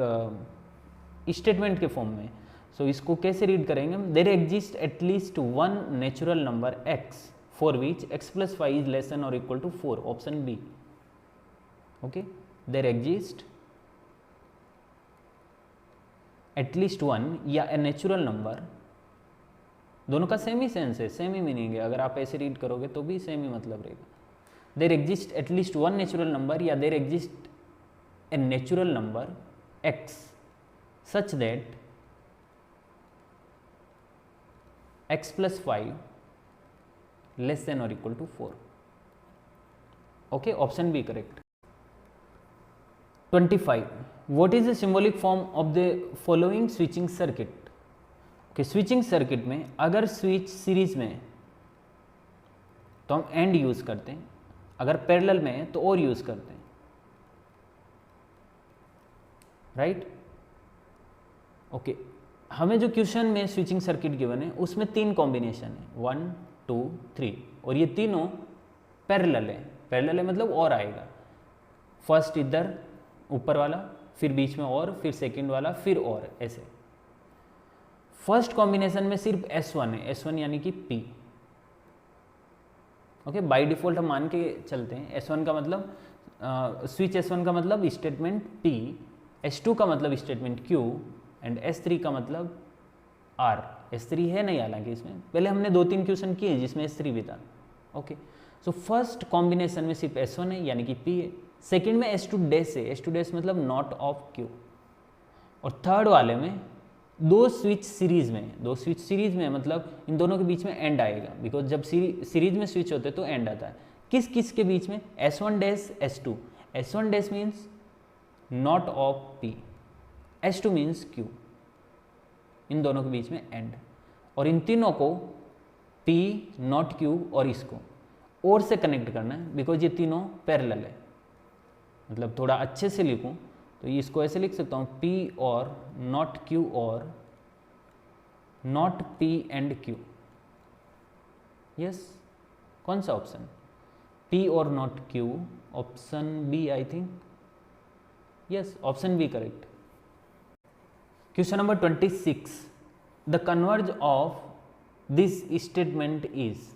स्टेटमेंट के फॉर्म में। सो इसको कैसे रीड करेंगे? There exist at least one natural number x for which x plus 5 is less than or equal to 4, option B। okay, there exist at least one या a natural number, दोनों का same ही sense है, same ही meaning है, अगर आप ऐसे read करोगे तो भी सेम ही मतलब रहेगा। there exist at least one natural number या there exist a natural number x such that x plus 5 less than or equal to 4. Okay, option B correct. 25. What is the symbolic form of the following switching circuit? Okay, switching circuit में अगर switch series में है तो हम and use करते हैं, अगर parallel में है तो और यूज करते हैं, राइट? ओके, हमें जो क्वेश्चन में स्विचिंग सर्किट गिवन है उसमें 3 कॉम्बिनेशन है, 1 2 3, और ये तीनों पैरेलल है। पैरेलल है मतलब और आएगा, फर्स्ट इधर ऊपर वाला, फिर बीच में और, फिर सेकंड वाला, फिर और, ऐसे। फर्स्ट कॉम्बिनेशन में सिर्फ S1 है, S1 यानी कि P। ओके, बाय डिफॉल्ट हम मान के चलते हैं S1 का मतलब स्विच S1 का मतलब स्टेटमेंट P, S2 का मतलब स्टेटमेंट Q एंड S3 का मतलब R। S3 है नहीं हालांकि इसमें, पहले हमने 2-3 क्वेश्चन किए जिसमें S3 भी था। ओके, सो फर्स्ट कॉम्बिनेशन में सिर्फ S1 है यानी कि P है, सेकेंड में S2 डैश है, S2 डैश मतलब नॉट ऑफ Q, और थर्ड वाले में 2 स्विच सीरीज में है, 2 स्विच सीरीज में मतलब इन दोनों के बीच में एंड आएगा, बिकॉज जब सीरीज में स्विच होते तो एंड आता है। किस किस के बीच में? S1 dash S2, S1 dash means not of P, S2 means Q, इन दोनों के बीच में एंड, और इन तीनों को P नॉट Q और इसको और से कनेक्ट करना है, बिकॉज ये तीनों पैरेलल है। मतलब थोड़ा अच्छे से लिखूं तो इसको ऐसे लिख सकता हूँ, P और नॉट Q और not P and Q। Yes, कौन सा ऑप्शन? P और not Q, option B I think. Yes, option B correct. Question number 26, the converse of this statement is.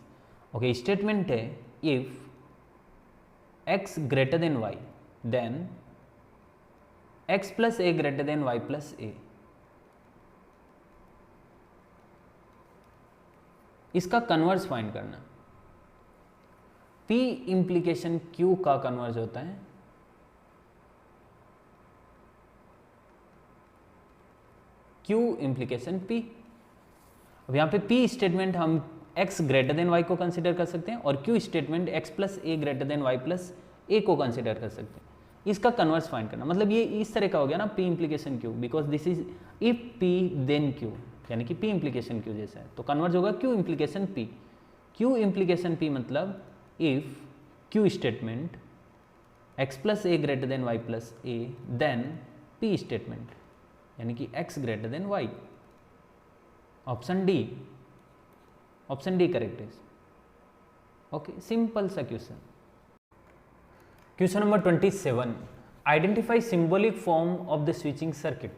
Okay, statement है if x greater than y then x plus a greater than y plus a। इसका converse find करना। P implication Q का converse होता है Q implication P। अब यहाँ पे P statement हम x ग्रेटर देन y को कंसिडर कर सकते हैं और Q statement x plus a greater than y plus a को कंसिडर कर सकते हैं। इसका कन्वर्स फाइंड करना, मतलब ये इस तरह का हो गया ना, P implication Q, because this is if P then Q, यानी कि P इंप्लीकेशन Q जैसा है, तो कन्वर्स होगा Q implication P। Q implication P मतलब if Q statement x plus a greater than y plus a then P statement यानी कि x greater than y। Option D, option D correct है। Okay, simple सा question. Question number 27, identify symbolic form of the switching circuit.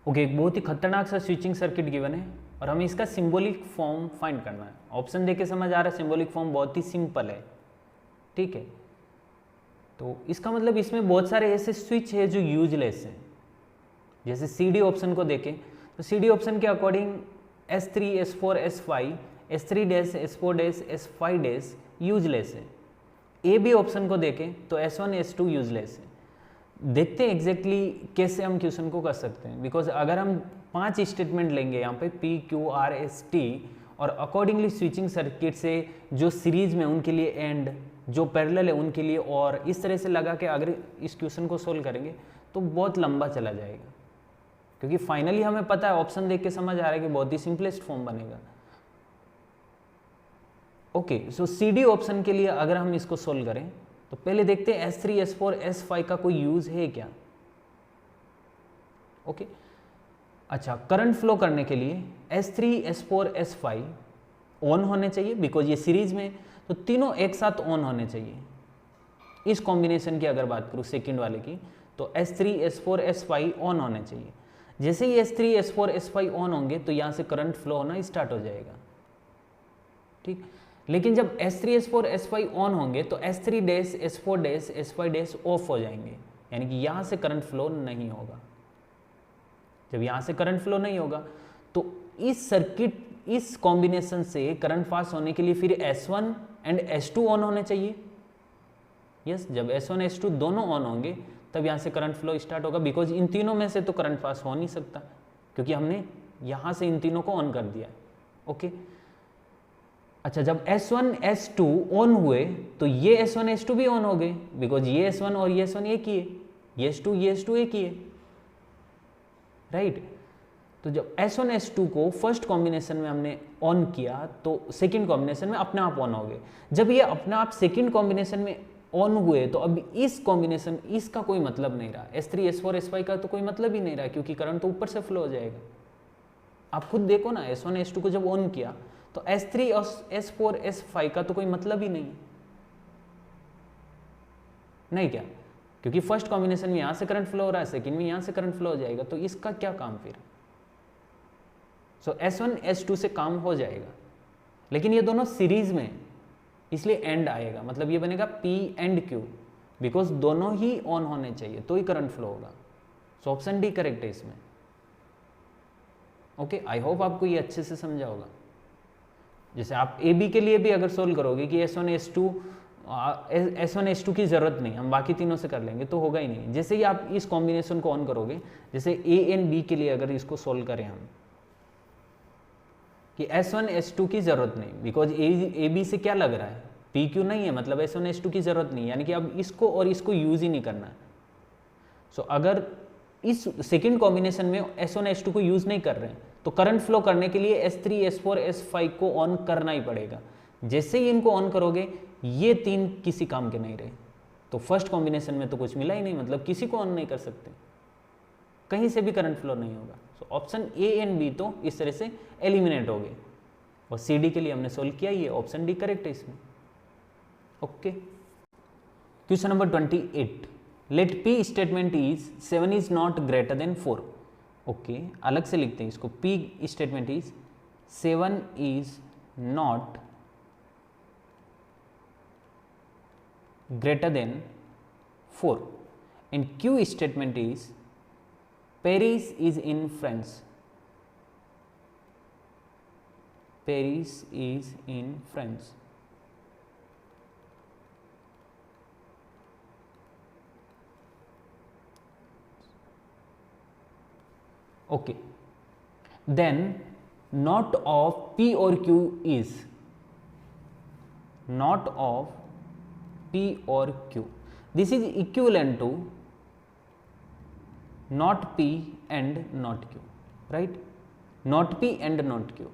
Okay, एक बहुत ही खतरनाक सा switching circuit given है और हमें इसका सिंबॉलिक फॉर्म फाइंड करना है। ऑप्शन देख के समझ आ रहा है सिंबॉलिक फॉर्म बहुत ही सिंपल है, ठीक है। तो इसका मतलब इसमें बहुत सारे ऐसे स्विच है जो यूजलेस है। जैसे CD ऑप्शन को देखें तो CD ऑप्शन के according S3, S4, S5, S3 dash, S4 dash, S5 dash useless है। AB ऑप्शन को देखें तो S1, S2 यूजलेस है। देखते हैं एग्जैक्टली कैसे हम क्वेश्चन को कर सकते हैं, बिकॉज अगर हम 5 स्टेटमेंट लेंगे यहाँ पे P, Q, R, S, T, और अकॉर्डिंगली स्विचिंग सर्किट से जो सीरीज में उनके लिए एंड, जो पैरेलल है उनके लिए और, इस तरह से लगा के अगर इस क्वेश्चन को सोल्व करेंगे तो बहुत लंबा चला जाएगा, क्योंकि फाइनली हमें पता है, ऑप्शन देख के समझ आ रहा है कि बहुत ही सिंपलेस्ट फॉर्म बनेगा। ओके, सो CD ऑप्शन के लिए अगर हम इसको सोल्व करें तो पहले देखते हैं S3, S4, S5 का कोई यूज है क्या। ओके, अच्छा, करंट फ्लो करने के लिए S3, S4, S5 ऑन होने चाहिए, बिकॉज ये सीरीज में, तो तीनों एक साथ ऑन होने चाहिए। इस कॉम्बिनेशन की अगर बात करूँ सेकंड वाले की, तो S3, S4, S5 ऑन होने चाहिए। जैसे ही S3, S4, S5 ऑन होंगे तो यहाँ से करंट फ्लो होना स्टार्ट हो जाएगा, ठीक। लेकिन जब S3, S4, S5 ऑन होंगे तो S3 dash, S4 dash, S5 dash of हो जाएंगे, यानी कि यहाँ से करंट फ्लो नहीं होगा। जब यहाँ से करंट फ्लो नहीं होगा तो इस सर्किट, इस कॉम्बिनेशन से करंट पास होने के लिए फिर S1 एंड S2 ऑन होने चाहिए। यस, जब S1, S2 दोनों ऑन होंगे तब यहाँ से करंट फ्लो स्टार्ट होगा, बिकॉज इन तीनों में से तो करंट पास हो नहीं सकता क्योंकि हमने यहाँ से इन तीनों को ऑन कर दिया है। ओके अच्छा, जब S1 S2 ऑन हुए तो ये S1 S2 भी ऑन हो गए, बिकॉज ये S1 और ये S1 एक ही है, ये S2 एक ही है, राइट। तो जब S1 S2 को फर्स्ट कॉम्बिनेशन में हमने ऑन किया तो सेकंड कॉम्बिनेशन में अपने आप ऑन हो गए। जब ये अपने आप सेकंड कॉम्बिनेशन में ऑन हुए तो अब इस कॉम्बिनेशन इसका कोई मतलब नहीं रहा, S3 S4 S5 का तो कोई मतलब ही नहीं रहा क्योंकि करंट तो ऊपर से फ्लो हो जाएगा। आप खुद देखो ना, S1 S2 को जब ऑन किया तो S3 और S4 S5 का तो कोई मतलब ही नहीं है, नहीं क्या, क्योंकि फर्स्ट कॉम्बिनेशन में यहां से करंट फ्लो हो रहा है, सेकंड में यहां से करंट फ्लो हो जाएगा, तो इसका क्या काम फिर। सो S1 S2 से काम हो जाएगा, लेकिन ये दोनों सीरीज में इसलिए एंड आएगा, मतलब ये बनेगा P एंड Q, बिकॉज दोनों ही ऑन होने चाहिए तो ही करंट फ्लो होगा। सो ऑप्शन डी करेक्ट है इसमें। ओके, आई होप आपको ये अच्छे से समझा होगा। जैसे आप ए बी के लिए भी अगर सोल्व करोगे कि S1 S2 की जरूरत नहीं, हम बाकी तीनों से कर लेंगे, तो होगा ही नहीं। जैसे ही आप इस कॉम्बिनेशन को ऑन करोगे, जैसे ए एंड बी के लिए अगर इसको सोल्व करें हम कि S1 S2 की जरूरत नहीं, बिकॉज ए बी से क्या लग रहा है, पी क्यू नहीं है, मतलब S1 S2 की जरूरत नहीं, यानी कि अब इसको और इसको यूज ही नहीं करना है। सो अगर इस सेकेंड कॉम्बिनेशन में S1 S2 को यूज नहीं कर रहे हैं तो करंट फ्लो करने के लिए S3 S4 S5 को ऑन करना ही पड़ेगा। जैसे ही इनको ऑन करोगे ये तीन किसी काम के नहीं रहे, तो फर्स्ट कॉम्बिनेशन में तो कुछ मिला ही नहीं, मतलब किसी को ऑन नहीं कर सकते, कहीं से भी करंट फ्लो नहीं होगा। So option A and B तो इस तरह से एलिमिनेट हो गए, और सी डी के लिए हमने सोल्व किया, ये ऑप्शन डी करेक्ट है इसमें। Okay, question number 28, let P statement is 7 is not greater than 4। Okay, अलग से लिखते हैं इसको, P statement is 7 is not greater than 4 and Q statement is Paris is in France. Paris is in France. Okay, then not of P or Q is, not of P or Q, this is equivalent to not P and not Q, right, not P and not Q.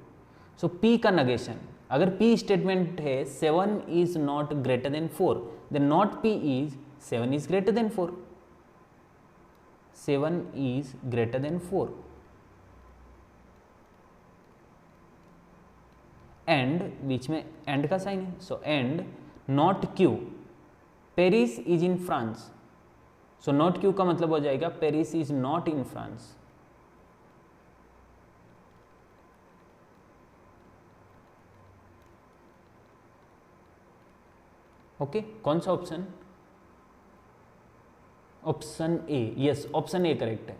So P का negation, अगर P statement है 7 is not greater than 4, then not P is 7 is greater than 4, 7 is greater than 4, and बीच में and का sign है, so and not Q, Paris is in France, so not Q का मतलब हो जाएगा Paris is not in France. Okay, कौन सा option, option A, yes option A correct है।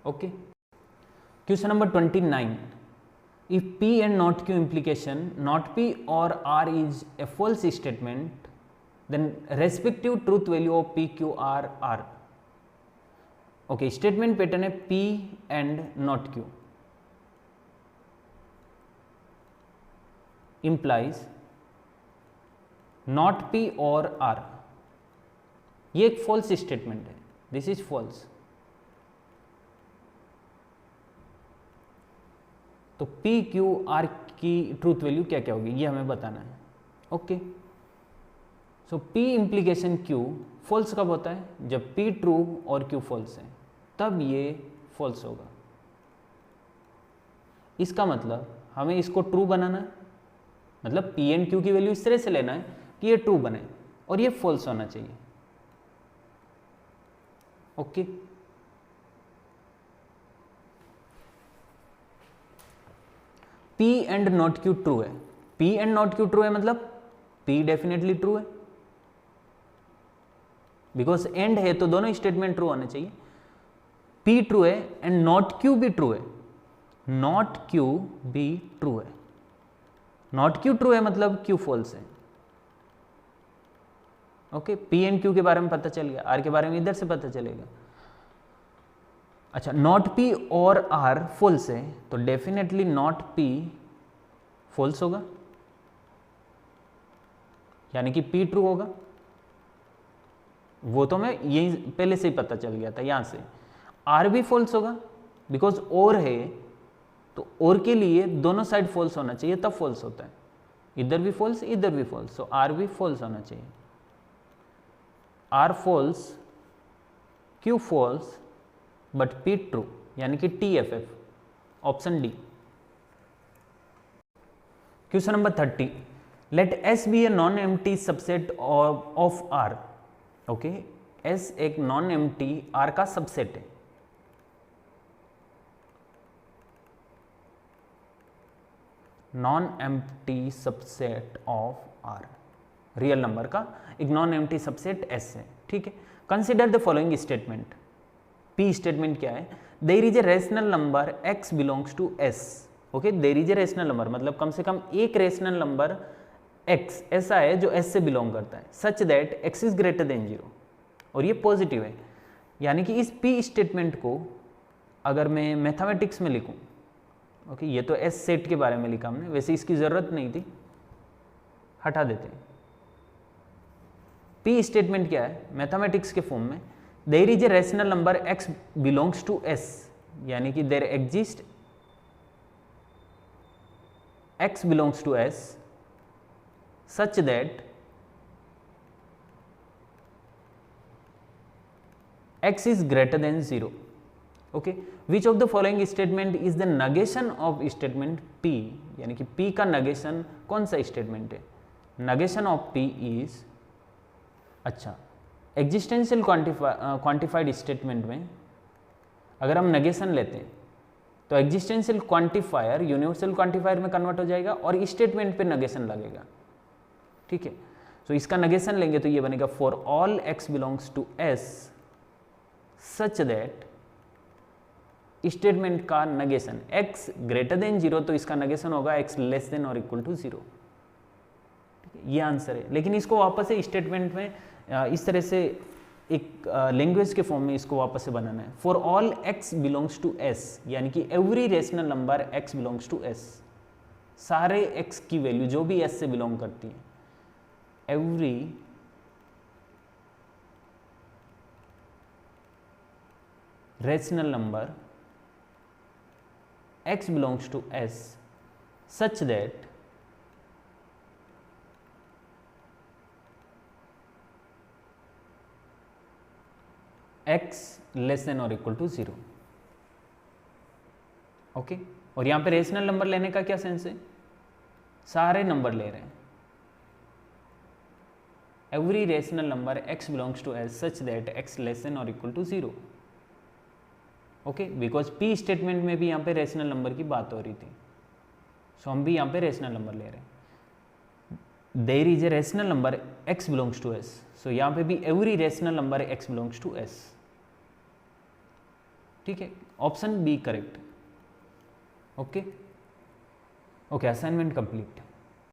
Okay, question number 29, if P and not Q implication not P or R is a false statement, then respective truth value of P, Q, R are. Okay, statement pattern है P and not Q implies not P or R, ये एक false statement है, this is false. तो P, Q, R की truth value क्या क्या होगी ये हमें बताना है। ओके, सो P इम्प्लीकेशन Q फॉल्स कब होता है, जब P ट्रू और Q फॉल्स है, तब ये फॉल्स होगा। इसका मतलब हमें इसको ट्रू बनाना है, मतलब P एंड Q की वैल्यू इस तरह से लेना है कि ये ट्रू बने और ये फॉल्स होना चाहिए। Okay, P and not Q true है, P and not Q true है मतलब P डेफिनेटली ट्रू है, बिकॉज एंड है तो दोनों स्टेटमेंट ट्रू होने चाहिए। P ट्रू है एंड नॉट Q भी ट्रू है, नॉट Q भी ट्रू है, नॉट Q ट्रू है मतलब Q फॉल्स है। ओके, पी एंड क्यू के बारे में पता चल गया, आर के बारे में इधर से पता चलेगा। अच्छा, नॉट पी और आर फॉल्स है तो डेफिनेटली नॉट पी फॉल्स होगा, यानी कि पी ट्रू होगा। वो तो मैं यही पहले से ही पता चल गया था। यहां से आर भी फॉल्स होगा बिकॉज और है, तो और के लिए दोनों साइड फॉल्स होना चाहिए तब फॉल्स होता है, इधर भी फॉल्स इधर भी फॉल्स, सो आर भी फॉल्स होना चाहिए। R false, Q false, but P true, यानी कि T F F, option D. Question number 30, let S be a non empty subset of R. Okay, S एक नॉन एम्प्टी आर का subset है। Non empty subset of R, real number का एक non empty subset S है, ठीक है। Consider the following statement. P statement क्या है? There is a rational number x belongs to S. Okay, there is a rational number मतलब कम से कम एक रेशनल नंबर एक्स ऐसा है जो एस से बिलोंग करता है, such that x is greater than 0, और ये पॉजिटिव है। यानी कि इस पी स्टेटमेंट को अगर मैं मैथमेटिक्स में लिखूं, ओके, ये तो एस सेट के बारे में लिखा हमने, वैसे इसकी जरूरत नहीं थी, हटा देते हैं। पी स्टेटमेंट क्या है मैथमेटिक्स के फॉर्म में? There is a rational number x belongs to S, यानी कि there exist x belongs to S such that x is greater than 0. Okay, which of the following statement is the negation of statement P? यानी कि P का negation कौन सा statement है? Negation of P is, अच्छा, existential quantified statement में अगर हम negation लेते हैं तो existential quantifier universal quantifier में convert हो जाएगा और statement पे negation लगेगा, ठीक है। तो इसका negation लेंगे तो ये बनेगा for all x belongs to S such that statement का नगेशन x ग्रेटर देन 0, तो इसका नगेशन होगा x लेस देन और इक्वल टू 0। ये आंसर है। लेकिन इसको वापस से स्टेटमेंट में इस तरह से एक लैंग्वेज के फॉर्म में इसको वापस से बनाना है। For all x belongs to s, यानी कि every rational number x belongs to s, सारे x की वैल्यू जो भी s से बिलोंग करती है, every rational number x belongs to S such that x less than or equal to 0। Okay, और यहां पे रेशनल नंबर लेने का क्या सेंस है? सारे नंबर ले रहे हैं। Every rational number x belongs to S such that x less than or equal to 0। Okay, because P statement में भी यहाँ पे रेशनल नंबर की बात हो रही थी, सो हम भी यहाँ पे रेशनल नंबर ले रहे हैं। There is a rational number x belongs to S, so यहाँ पे भी every rational number x belongs to S, ठीक है। Option B correct. Okay, okay, assignment complete.